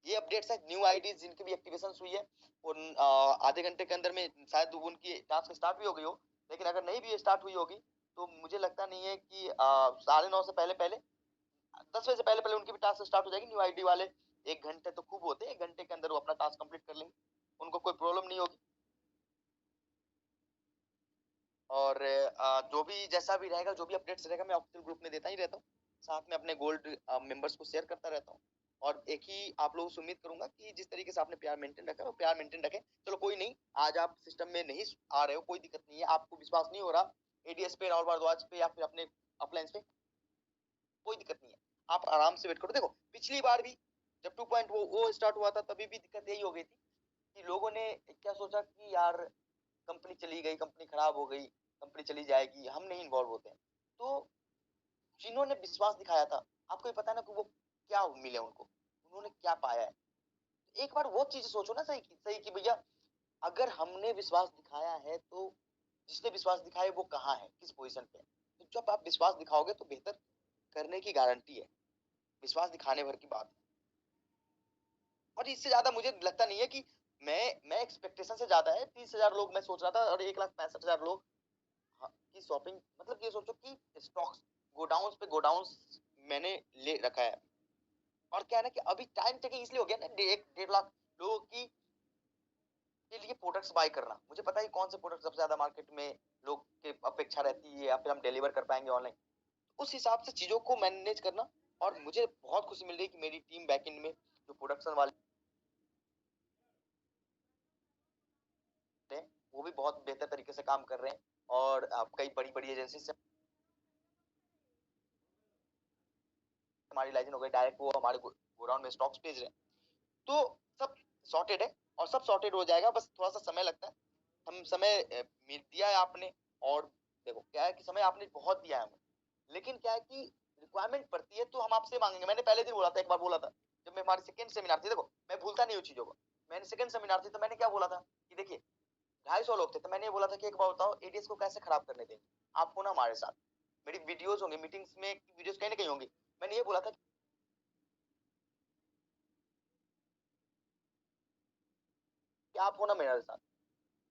ये अपडेट्स है न्यू आईडीज जिनकी भी एक्टिवेशन हुई है, और आधे घंटे के अंदर में शायद उनकी टास्क स्टार्ट भी हो गई हो। लेकिन अगर नहीं भी स्टार्ट हुई होगी तो मुझे लगता नहीं है कि 9:30 से पहले पहले, 10 बजे से पहले पहले उनकी भी टास्क स्टार्ट हो जाएगी न्यू आईडी वाले। 1 घंटे तो खूब होते हैं, 1 घंटे के अंदर वो अपना टास्क कंप्लीट कर लेंगे, उनको कोई प्रॉब्लम नहीं होगी। और जो भी जैसा भी रहेगा, जो भी अपडेट्स रहेगा, मैं ऑफिशियल ग्रुप में देता ही रहता हूँ, साथ में अपने गोल्ड मेंबर्स को शेयर करता रहता हूँ। और एक ही आप लोगों से उम्मीद करूंगा कि जिस तरीके से आपने प्यार मेंटेन रखा है वो प्यार मेंटेन रखें। चलो कोई नहीं, आज आप सिस्टम में नहीं आ रहे हो, कोई दिक्कत नहीं है, आपको विश्वास नहीं हो रहा एडीएस पे, राहुल भारद्वाज पे, या फिर अपने अपलायंस पे, कोई दिक्कत नहीं है, आप आराम से वेट करो। देखो पिछली बार भी जब 2 वो स्टार्ट हुआ था, तभी भी दिक्कत यही हो गई थी कि लोगों ने क्या सोचा कि यार कंपनी चली गई, कंपनी खराब हो गई, कंपनी चली जाएगी, हम नहीं इन्वॉल्व होते हैं। तो जिन्होंने विश्वास दिखाया था, आपको ये पता है ना कि वो क्या मिले उनको, उन्होंने क्या पाया है। एक बार वो चीज सोचो ना, सही कि भैया अगर हमने विश्वास दिखाया है तो जिसने विश्वास दिखाया वो कहाँ है, किस पोजीशन पे है। तो जब आप विश्वास दिखाओगे तो बेहतर करने की गारंटी है, विश्वास दिखाने भर की बात है। और इससे ज्यादा मुझे लगता नहीं है कि मैं एक्सपेक्टेशन से ज्यादा है। 30,000 लोग मैं सोच रहा था और 1,65,000 लोग की शॉपिंग, मतलब ये सोचो कि स्टॉक्स गोडाउन पे गोडाउन मैंने ले रखा है। और क्या है ना कि अभी टाइम टेकिंग इसलिए हो गया ना, 1.5 लाख लोगों की के लिए प्रोडक्ट्स बाय करना। मुझे पता है कौन से प्रोडक्ट सबसे ज्यादा मार्केट में लोग के अपेक्षा रहती है या फिर हम डिलीवर कर पाएंगे ऑनलाइन, उस हिसाब से चीजों को मैनेज करना। और मुझे बहुत खुशी मिल रही है कि मेरी टीम बैकएंड में जो प्रोडक्शन वाले हैं वो भी बहुत बेहतर तरीके से काम कर रहे हैं। और कई बड़ी बड़ी एजेंसी से हमारी लाइसेंस हो गई, डायरेक्ट वो हमारे गोडाउन में स्टॉक्स भेज रहे हैं। तो सब सॉर्टेड है और सब सॉर्टेड हो जाएगा, बस थोड़ा सा समय लगता है। हम समय दिया है आपने, और देखो क्या है कि समय आपने बहुत दिया है हमें, लेकिन क्या है कि रिक्वायरमेंट पड़ती है तो हम आपसे मांगेंगे। मैंने पहले दिन बोला था, एक बार बोला था जब मैं हमारी सेकंड सेमिनार थी, देखो मैं भूलता नहीं हूँ चीजों को। मैंने सेकंड सेमिनार थी तो मैंने क्या बोला था कि देखिए 250 लोग थे, तो मैंने ये बोला था कि एक बार बताओ एडीएस को कैसे खराब करने देंगे, आप हो ना हमारे साथ, मेरी वीडियोस होंगी मीटिंग्स में, वीडियोस कहीं ना कहीं होंगी। मैंने ये बोला था कि आप हो ना मेरे साथ,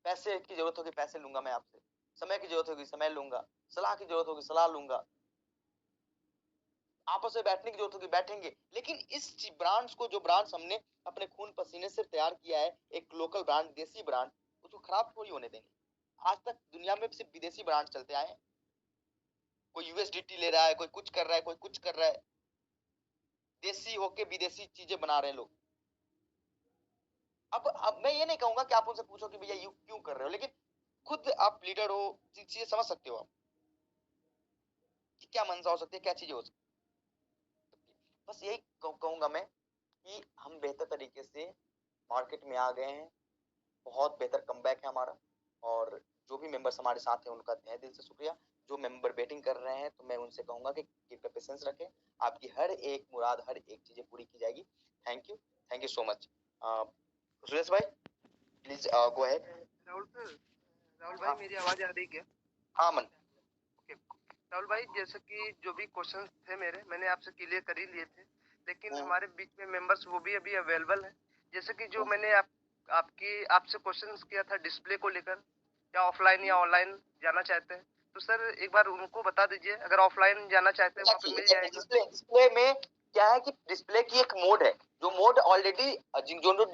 पैसे की जरूरत होगी पैसे लूंगा मैं आपसे, समय की जरूरत होगी समय लूंगा, सलाह की जरूरत होगी सलाह लूंगा, आपस में बैठने की जरूरत होगी बैठेंगे। लेकिन इस ब्रांड्स को, जो ब्रांड्स हमने अपने खून पसीने से तैयार किया है, एक लोकल ब्रांड देसी ब्रांड, उसको खराब थोड़ी होने देंगे। आज तक दुनिया में सिर्फ विदेशी ब्रांड चलते आए हैं, कोई यूएसडीटी ले रहा है, कोई कुछ कर रहा है, कोई कुछ कर रहा है, देसी होके विदेशी चीजें बना रहे हैं लोग। अब मैं ये नहीं कहूंगा कि आप उनसे पूछो कि भैया यू क्यों कर रहे हो, लेकिन खुद आप लीडर हो, चीजें समझ सकते हो आप कि क्या मंशा हो सकती है, क्या चीजें हो सकती है। बस यही कहूंगा मैं कि हम बेहतर तरीके से मार्केट में आ गए हैं, बहुत बेहतर कमबैक है हमारा। और जो भी मेंबर्स हमारे साथ हैं उनका तहे दिल से शुक्रिया। जो मेंबर वेटिंग कर रहे हैं तो मैं उनसे कहूंगा कि पेशेंस रखें, आपकी हर एक मुराद, हर एक चीजें पूरी की जाएगी। Thank you so much. Suresh भाई please go ahead. Rahul sir, Rahul भाई मेरी आवाज आ रही क्या? हाँ मन। ओके राहुल भाई, जैसे कि जो भी क्वेश्चंस थे मेरे, मैंने आपसे क्लियर कर ही लिए थे, लेकिन हमारे बीच में मेंबर्स वो भी अभी अवेलेबल है। जैसे कि जो मैंने आपसे क्वेश्चंस किया था डिस्प्ले को लेकर, क्या ऑफलाइन या ऑनलाइन जाना चाहते हैं, तो सर एक बार उनको बता दीजिए। अगर ऑफलाइन जाना चाहते हैं वहाँ पे मिल जाएगा। डिस्प्ले में क्या है कि डिस्प्ले की एक मोड है, जो मोड ऑलरेडी जो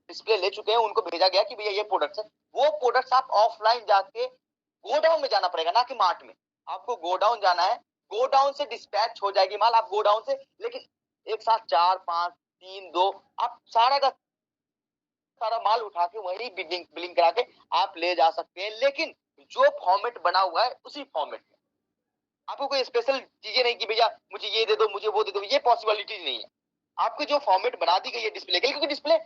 डिस्प्ले ले चुके हैं उनको भेजा गया कि भैया ये प्रोडक्ट्स है। वो प्रोडक्ट्स आप ऑफलाइन जाके गोडाउन में जाना पड़ेगा, ना कि मार्ट में। आपको गोडाउन जाना है, गोडाउन से डिस्पैच हो जाएगी माल, आप गोडाउन से, लेकिन एक साथ 4 5 3 2 आप सारा का सारा माल उठा के वही बिलिंग बिलिंग करा के आप ले जा सकते हैं। लेकिन जो फॉर्मेट बना हुआ है उसी फॉर्मेट में, आपको कोई स्पेशल चीजें नहीं कि भैया मुझे ये दे दो मुझे वो दे दो, ये पॉसिबिलिटी नहीं है। आपको जो फॉर्मेट बना दी गई है डिस्प्ले के लिए, क्योंकि डिस्प्ले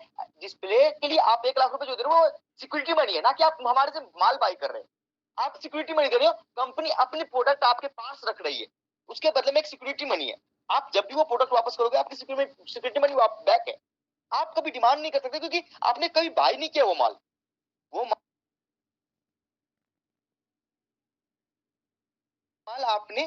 डिस्प्ले के लिए आप 1 लाख रुपए जो दे रहे हो वो सिक्योरिटी मनी है, ना कि आप हमारे से माल बाई कर रहे हैं। आप सिक्योरिटी मनी दे रहे हो, कंपनी अपनी प्रोडक्ट आपके पास रख रही है, उसके बदले में एक सिक्योरिटी मनी है। आप जब भी वो प्रोडक्ट वापस करोगे आपकी सिक्योरिटी मनी बैक है। आप कभी डिमांड नहीं कर सकते क्योंकि आपने कभी बाई नहीं किया वो माल। वो माल आपने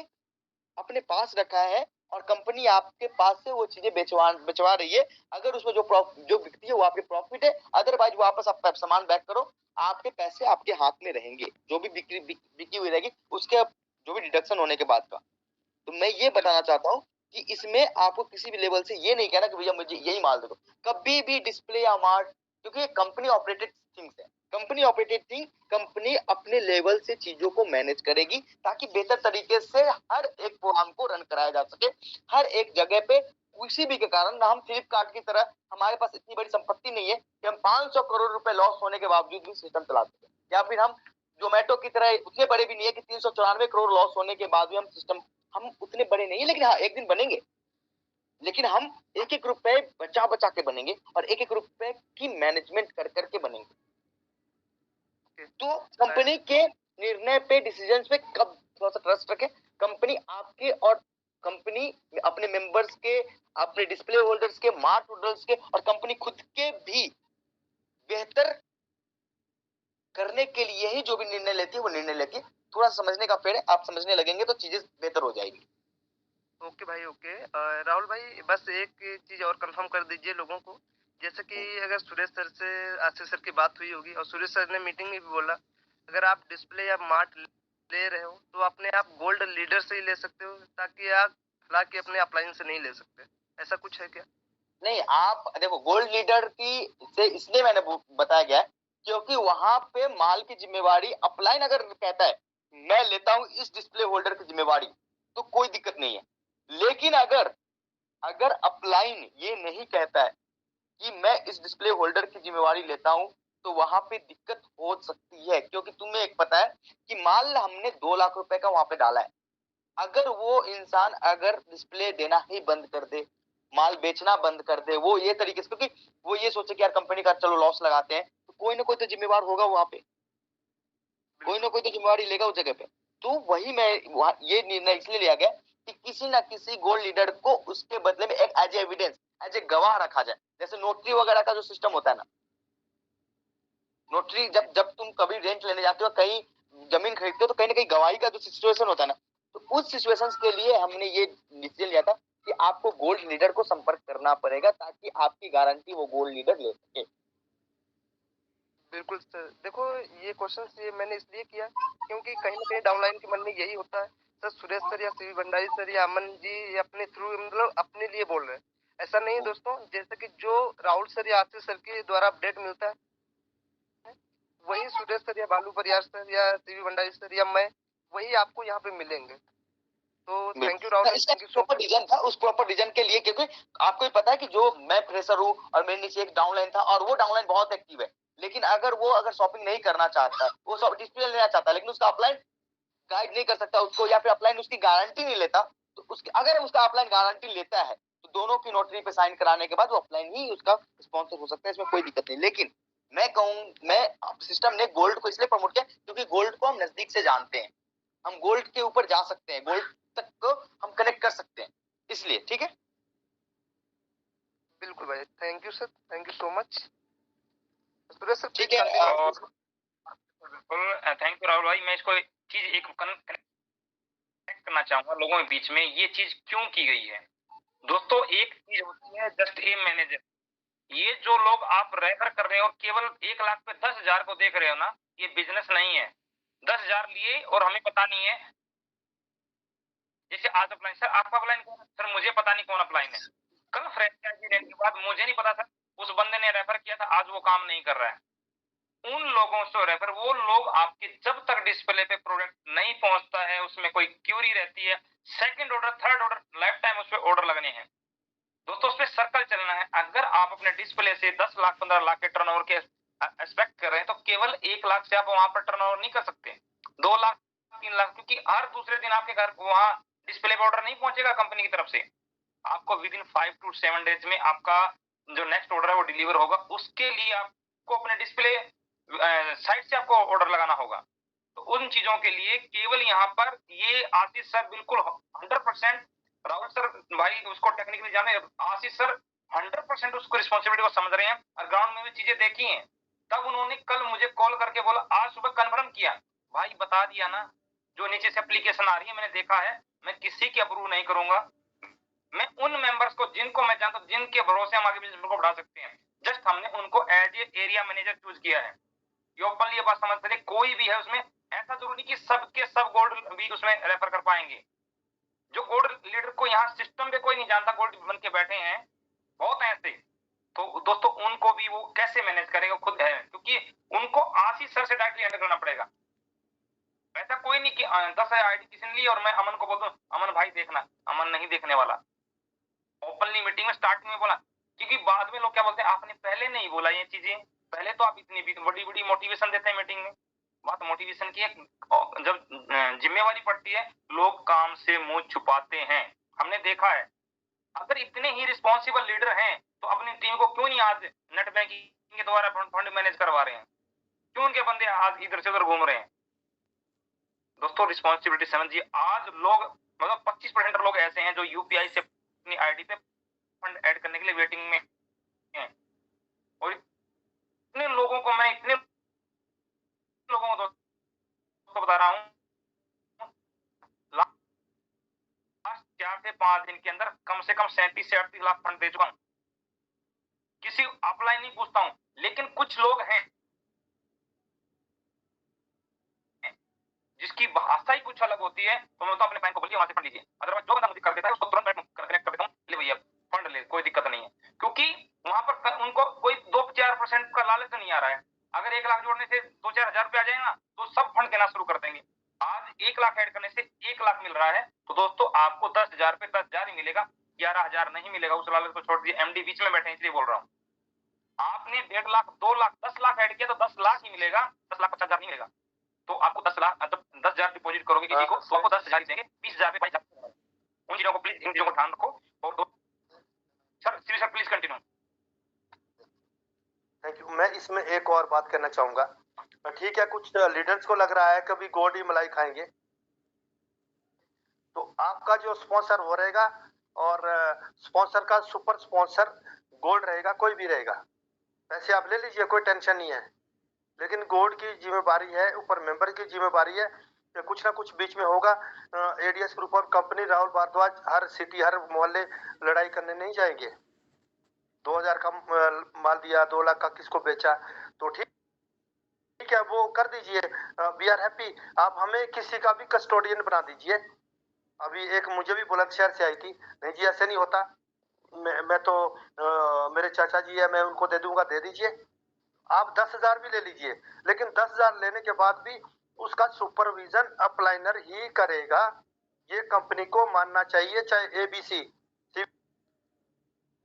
अपने पास रखा है और कंपनी आपके पास से वो चीजें बेचवा रही है। अगर उसमें जो बिकती है वो आपके प्रॉफिट है, अदरवाइज वो वापस आप सामान बैक करो, आपके पैसे आपके हाथ में रहेंगे, जो भी बिकी हुई रहेगी उसके जो भी डिडक्शन होने के बाद का। तो मैं ये बताना चाहता हूँ कि इसमें आपको किसी भी लेवल से ये नहीं कहना कि भैया मुझे यही माल दे दो। कभी भी डिस्प्ले या मार्ट, क्योंकि ये कंपनी ऑपरेटेड थिंग्स है, कंपनी ऑपरेटेड थिंग, कंपनी अपने लेवल से चीजों को मैनेज करेगी ताकि बेहतर तरीके से हर एक प्रोग्राम को रन कराया जा सके हर एक जगह पे। किसी भी के कारण ना हम फ्लिपकार्ट की तरह, हमारे पास इतनी बड़ी संपत्ति नहीं है कि हम 500 करोड़ रुपए लॉस होने के बावजूद भी सिस्टम चला सके, या फिर हम जोमेटो की तरह उतने बड़े भी नहीं है कि 394 करोड़ लॉस होने के बाद भी हम सिस्टम, हम उतने बड़े नहीं है, लेकिन हाँ एक दिन बनेंगे। लेकिन हम एक एक रुपए बचा बचा के बनेंगे और एक एक रुपए की मैनेजमेंट कर करके बनेंगे। तो कंपनी के निर्णय पे, डिसीजन पे कब थोड़ा सा ट्रस्ट रखें। कंपनी आपके और कंपनी अपने मेंबर्स के, अपने डिस्प्ले होल्डर्स के, मार्ट होल्डर्स के और कंपनी खुद के भी बेहतर करने के लिए ही जो भी निर्णय लेती है वो निर्णय लेती है। थोड़ा समझने का फेर है, आप समझने लगेंगे तो चीजें बेहतर हो जाएगी। ओके भाई, ओके। राहुल भाई, बस एक चीज और कंफर्म कर दीजिए लोगों को, जैसे कि अगर सुरेश सर से आशीष सर की बात हुई होगी और सुरेश सर ने मीटिंग में भी बोला, अगर आप डिस्प्ले या मार्ट ले रहे हो तो अपने आप गोल्ड लीडर से ही ले सकते हो, ताकि आप हालांकि अपने अपलाइन से नहीं ले सकते। ऐसा कुछ है क्या? नहीं, आप देखो, गोल्ड लीडर की से इसलिए मैंने बताया गया है क्योंकि वहां पे माल की जिम्मेवारी अपलाइन अगर कहता है मैं लेता हूं इस डिस्प्ले होल्डर की जिम्मेवारी, तो कोई दिक्कत नहीं है। लेकिन अगर अगर अपलाइन ये नहीं कहता है कि मैं इस डिस्प्ले होल्डर की जिम्मेवारी लेता हूं, तो वहां पे दिक्कत हो सकती है। क्योंकि तुम्हें एक पता है कि माल हमने 2 लाख रुपए का वहां पे डाला है, अगर वो इंसान अगर डिस्प्ले देना ही बंद कर दे, माल बेचना बंद कर दे, वो ये तरीके से, क्योंकि वो ये सोचे कि यार कंपनी का चलो लॉस लगाते हैं, तो कोई ना कोई तो जिम्मेवार होगा वहां पे, कोई ना कोई तो जिम्मेवारी लेगा उस जगह पे। तो वही मैं ये निर्णय इसलिए लिया गया कि किसी ना किसी गोल्ड लीडर को उसके बदले में एक एज एविडेंस, एज ए गवाह रखा जाए। जैसे नोटरी वगैरह का जो सिस्टम होता है ना, नोटरी जब जब तुम कभी रेंट लेने जाते हो, कहीं जमीन खरीदते हो, तो कहीं ना कहीं गवाही का जो सिचुएशन होता है ना, तो उस सिचुएशन के लिए हमने ये डिसीजन लिया था कि आपको गोल्ड लीडर को संपर्क करना पड़ेगा ताकि आपकी गारंटी वो गोल्ड लीडर ले सके। बिल्कुल सर। देखो, ये क्वेश्चन ये मैंने इसलिए किया क्योंकि कहीं ना कहीं डाउनलाइन के मन में यही होता है, सर सुरेश सर या सीवी भंडारी सर या अमन जी अपने थ्रू मतलब अपने लिए बोल रहे हैं। ऐसा नहीं है दोस्तों, जैसे कि जो राहुल सर या आशीष सर के द्वारा अपडेट मिलता है, वही सुरेश सर या बालू परियार सर या सीवी भंडारी सर या मैं, वही आपको यहाँ पे मिलेंगे। तो थैंक यू राहुल भाई, इसका thank you so proper much. Design था, उस प्रॉपर डिजाइन के लिए, क्योंकि आपको ही पता है कि जो मैं फ्रेशर हूँ और मेरे नीचे एक डाउनलाइन था और वो डाउनलाइन बहुत एक्टिव है, लेकिन अगर वो अगर शॉपिंग नहीं करना चाहता, वो डिस्प्ले लेना चाहता है, लेकिन उसका अपलाइन गाइड नहीं कर सकता उसको, या फिर अपलाइन उसकी गारंटी नहीं लेता, तो उसकी अगर उसका अपलाइन गारंटी लेता है तो दोनों की नोटरी पे साइन कराने के बाद वो अपलाइन ही उसका स्पॉन्सर हो सकता है, इसमें कोई दिक्कत नहीं। लेकिन मैं कहूँ, मैं सिस्टम ने गोल्ड को इसलिए प्रमोट किया क्योंकि गोल्ड को हम नजदीक से जानते हैं, हम गोल्ड के ऊपर जा सकते हैं, गोल्ड तक को हम कनेक्ट कर सकते हैं, इसलिए। ठीक है, बिल्कुल भाई, thank you sir, thank you so much. Suresh sir ठीक प्लीज है। कंटिन्यू। बिल्कुल, थैंक यू राहुल भाई। मैं इसको एक चीज एक कनेक्ट करना चाहूंगा लोगों के बीच में, ये चीज क्यों की गई है। दोस्तों, एक चीज होती है जस्ट ए मैनेजर, ये जो लोग आप रेफर कर रहे हो और केवल 1 लाख पे 10,000 को देख रहे हो ना, ये बिजनेस नहीं है। 10,000 लिए और हमें पता नहीं है, जैसे आज अपलाइन, सर आपका अपलाइन कौन है? सर मुझे पता नहीं कौन अपलाइन है। कल फ्रेंचाइजी लेने के बाद मुझे नहीं पता था, उस बंदे ने रेफर किया था, आज वो काम नहीं कर रहा है। उन लोगों से रेफर, वो लोग आपके जब तक डिस्प्ले पे प्रोडक्ट नहीं पहुंचता है, उसमें कोई क्यूरी रहती है, second order third order life time उस पर ऑर्डर लगने हैं। दोस्तों, उस पर सर्कल चलना है। अगर आप अपने डिस्प्ले से 10 लाख 15 लाख के टर्नओवर के एक्सपेक्ट कर रहे हैं, तो केवल 1 लाख से आप वहां पर टर्नओवर नहीं कर सकते, 2 लाख 3 लाख, क्योंकि हर दूसरे दिन आपके घर वहां डिस्प्ले पे ऑर्डर नहीं पहुंचेगा कंपनी की तरफ से। आपको विद इन 5 to 7 डेज में आपका जो नेक्स्ट ऑर्डर है वो डिलीवर होगा। उसके लिए आपको अपने डिस्प्ले साइट से आपको ऑर्डर लगाना होगा। तो उन चीजों के लिए केवल यहाँ पर ये आशीष सर बिल्कुल 100%, राहुल सर भाई उसको टेक्निकली जाने, आशीष सर 100% उसको रिस्पॉन्सिबिलिटी को समझ रहे हैं और ग्राउंड में भी चीजें देखी हैं। तब उन्होंने कल मुझे कॉल करके बोला, आज सुबह कंफर्म किया, भाई बता दिया ना, जो नीचे से एप्लीकेशन आ रही है मैंने देखा है, मैं किसी की अप्रूव नहीं करूंगा, मैं उन मेंबर्स को जिनको मैं जानता हूं, जिनके भरोसे हम आगे बिजनेस को बढ़ा सकते हैं, जस्ट हमने उनको as a area manager choose किया है। ये ओपनली ये बात समझ सकते, कोई भी है उसमें, ऐसा जरूरी कि सबके सब गोल्ड भी उसमें रेफर कर पाएंगे। जो गोल्ड लीडर को यहाँ सिस्टम पे कोई नहीं जानता, गोल्ड बन के बैठे हैं बहुत ऐसे, तो दोस्तों उनको भी वो कैसे मैनेज करेगा खुद है, क्योंकि उनको आशीष सर से डायरेक्टली हैंडल करना पड़ेगा। ऐसा कोई नहीं कि 10 आईडी किसी ने ली और मैं अमन को बोल दूं अमन भाई देखना, अमन नहीं देखने वाला। ओपनली मीटिंग में स्टार्टिंग में बोला, क्योंकि बाद में लोग क्या बोलते हैं, आपने पहले नहीं बोला ये चीजें, पहले तो आप इतनी बड़ी बड़ी मोटिवेशन देते हैं मीटिंग में। बात मोटिवेशन की है, जब जिम्मेवारी पड़ती है लोग काम से मुंह छुपाते हैं, हमने देखा है। अगर इतने ही रिस्पॉन्सिबल लीडर हैं तो अपनी टीम को क्यों नहीं आज नेट बैंकिंग के द्वारा फंड मैनेज करवा रहे हैं, क्यों उनके बंदे आज इधर से उधर घूम रहे हैं। दोस्तों रिस्पॉन्सिबिलिटी समझिए। आज लोग मतलब 25% लोग ऐसे हैं जो यूपीआई से अपनी आईडी पे फंड ऐड करने के लिए वेटिंग में हैं। और इतने लोगों को दोस्तों बता रहा हूँ, लास्ट 4 से 5 दिन के अंदर कम से कम 37 से 38 लाख फंड दे चुका हूँ। किसी अपलाइन नहीं पूछता हूँ, लेकिन कुछ लोग हैं जिसकी भाषा ही कुछ अलग होती है, तो मैं तो अपने बैंक को बोलिए वहां से फंड लीजिए, अदरवाइज जो बंदा मुझे कर देता है उसको तुरंत कनेक्ट कर देता हूँ, ले भैया फंड ले, कोई दिक्कत नहीं है, क्योंकि वहां पर उनको कोई 2-4% का लालच नहीं आ रहा है। अगर 1 लाख जोड़ने से 2-4 हजार रुपया आ जाएगा तो सब फंड देना शुरू कर देंगे। आज 1 लाख ऐड करने से 1 लाख मिल रहा है, तो दोस्तों आपको 10,000 पे 10,000 ही मिलेगा, 11,000 नहीं मिलेगा। उस लालच को छोड़ दीजिए, एमडी बीच में बैठे इसलिए बोल रहा हूँ। आपने 1.5 लाख, 2 लाख, 10 लाख ऐड किया तो 10 लाख ही मिलेगा, 10 लाख 50,000 नहीं मिलेगा। तो आपको 10 लाख, मतलब 10,000 डिपॉजिट करोगे किसी को तो आपको 10,000 ही देंगे, 20,000 पे 22,000। उन चीजों को प्लीज, इन चीजों को ध्यान रखो। और sir please continue. Thank you. मैं इसमें एक और बात करना चाहूंगा। ठीक है, कुछ लीडर्स को लग रहा है कभी गोल्ड ही मलाई खाएंगे, तो आपका जो स्पॉन्सर हो रहेगा और स्पॉन्सर का सुपर स्पॉन्सर गोल्ड रहेगा, कोई भी रहेगा, पैसे आप ले लीजिए, कोई टेंशन नहीं है। लेकिन गोल्ड की जिम्मेदारी है, ऊपर मेंबर की जिम्मेदारी है, कुछ ना कुछ बीच में होगा। ADS group of company, Rahul Bhardwaj हर सिटी हर मोहल्ले लड़ाई करने नहीं जाएंगे। 2,000 का माल दिया, 2 लाख का किसको बेचा, तो ठीक है, वो कर दीजिए, वी आर हैप्पी। आप हमें किसी का भी कस्टोडियन बना दीजिए। अभी एक मुझे भी बुलंदशहर से आई थी, नहीं जी ऐसे नहीं होता, मैं तो मेरे चाचा जी है, मैं उनको दे दूंगा, दे दीजिए। आप 10,000 भी ले लीजिए, लेकिन 10,000 लेने के बाद भी उसका सुपरविजन अपलाइनर ही करेगा। ये कंपनी को मानना चाहिए, चाहे एबीसी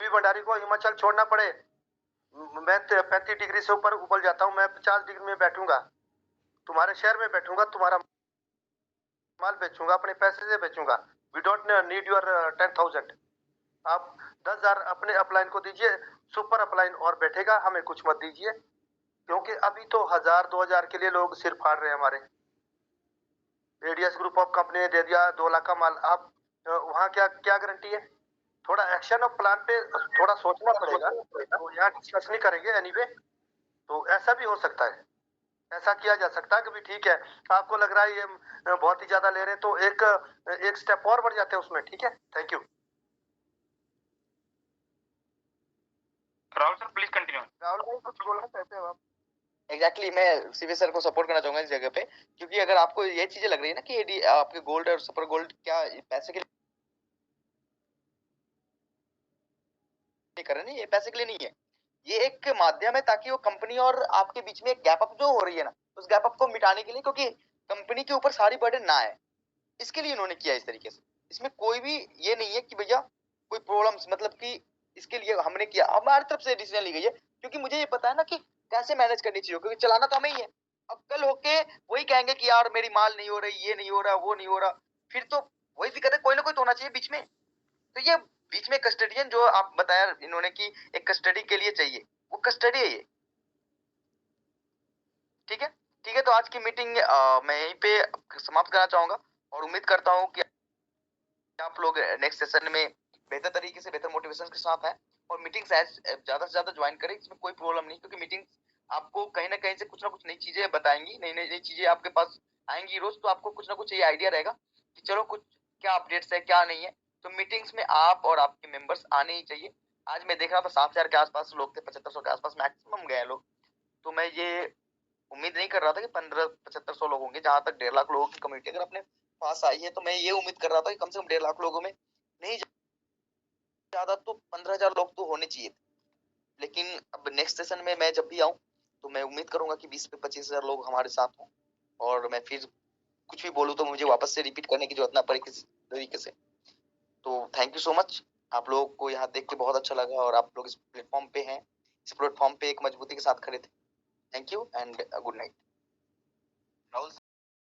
भंडारी को हिमाचल छोड़ना पड़े। मैं 35 डिग्री से ऊपर उबल जाता हूँ, मैं 50 डिग्री में बैठूंगा, तुम्हारे शहर में बैठूंगा, तुम्हारा माल बेचूंगा, अपने पैसे से बेचूंगा। We don't need your 10,000। आप 10,000 अपने अपलाइन को दीजिए, सुपर अपलाइन और बैठेगा, हमें कुछ मत दीजिए, क्योंकि अभी तो 1,000-2,000 के लिए लोग सिर फाड़ रहे हैं हमारे। एडीएस ग्रुप ऑफ कंपनी ने दे दिया 2 लाख का माल, आप वहाँ क्या गारंटी है? थोड़ा एक्शन और प्लान पे थोड़ा सोचना पड़ेगा, तो यहाँ डिस्कस नहीं करेंगे एनीवे। तो ऐसा भी हो सकता है, ऐसा किया जा सकता है कि भी ठीक है, आपको लग रहा है ये बहुत ही ज्यादा ले रहे हैं, तो एक स्टेप और बढ़ जाते हैं उसमें। ठीक है, thank you. Rahul sir please continue. Rahul भाई कुछ बोलना चाहते हो आप? एग्जैक्टली मैं सीवी सर को सपोर्ट करना चाहूंगा इस जगह पे, क्योंकि अगर आपको ये चीजें लग रही है ना कि आपके गोल्ड और सुपर गोल्ड क्या पैसे के लिए कर रहे हैं, ये पैसे के लिए नहीं है, ये एक माध्यम है ताकि वो कंपनी और आपके बीच में एक गैप अप जो हो रही है ना, उस गैप अप को मिटाने के लिए, क्योंकि कंपनी के ऊपर सारी बर्डन ना है, इसके लिए इन्होंने किया इस तरीके से। इसमें कोई भी ये नहीं है कि भैया कोई प्रॉब्लम्स, मतलब कि इसके लिए हमने किया, हमारी तरफ से डिसीजन ली गई है, क्योंकि मुझे ये पता है ना कि कैसे मैनेज करनी चाहिए, क्योंकि चलाना तो हमें ही है। अब कल होके वही कहेंगे कि यार मेरी माल नहीं हो रही, ये नहीं हो रहा, वो नहीं हो रहा, फिर तो वही दिक्कत है, कोई ना कोई तो होना चाहिए बीच में। तो ये बीच में कस्टडियन जो आप बताया इन्होंने कि एक कस्टडी के लिए चाहिए, वो कस्टडी है ये। ठीक है, ठीक है, तो आज की मीटिंग मैं यहीं पे समाप्त करना चाहूंगा, और उम्मीद करता हूँ कि आप लोग नेक्स्ट सेशन में बेहतर तरीके से, बेहतर मोटिवेशन के साथ हैं, और मीटिंग्स ज्यादा से ज्यादा ज्वाइन करें, इसमें कोई प्रॉब्लम नहीं, क्योंकि मीटिंग आपको कहीं ना कहीं से कुछ ना कुछ नई चीजें बताएंगी, नई चीजें आपके पास आएंगी रोज, तो आपको कुछ ना कुछ ये आइडिया रहेगा कि चलो कुछ क्या अपडेट्स है, क्या नहीं है। तो मीटिंग्स में आप और आपके मेंबर्स आने ही चाहिए। आज मैं देख रहा था 7,000 के आसपास लोग थे, 7,500 के आसपास मैक्सिमम गए लोग, तो मैं ये उम्मीद नहीं कर रहा था कि 1500-7,500 लोग होंगे। जहां तक 1.5 लाख लोगों की कम्युनिटी अगर अपने पास आई है, तो मैं ये उम्मीद कर रहा था कि कम से कम 1.5 लाख लोगों में नहीं ज्यादा तो 15,000 लोग तो होने चाहिए। लेकिन अब नेक्स्ट सेशन में मैं जब भी आऊं, तो मैं उम्मीद करूंगा कि 20 से 25,000 लोग हमारे साथ हों, और मैं फिर कुछ भी बोलूं तो मुझे वापस से रिपीट करने की जरूरत ना पड़े किसी तरीके से। तो थैंक यू सो मच, आप लोगों को यहाँ देख के बहुत अच्छा लगा, और आप लोग इस प्लेटफॉर्म पे हैं, इस प्लेटफॉर्म पे एक मजबूती के साथ खड़े थे। Thank you and good night. Rahul.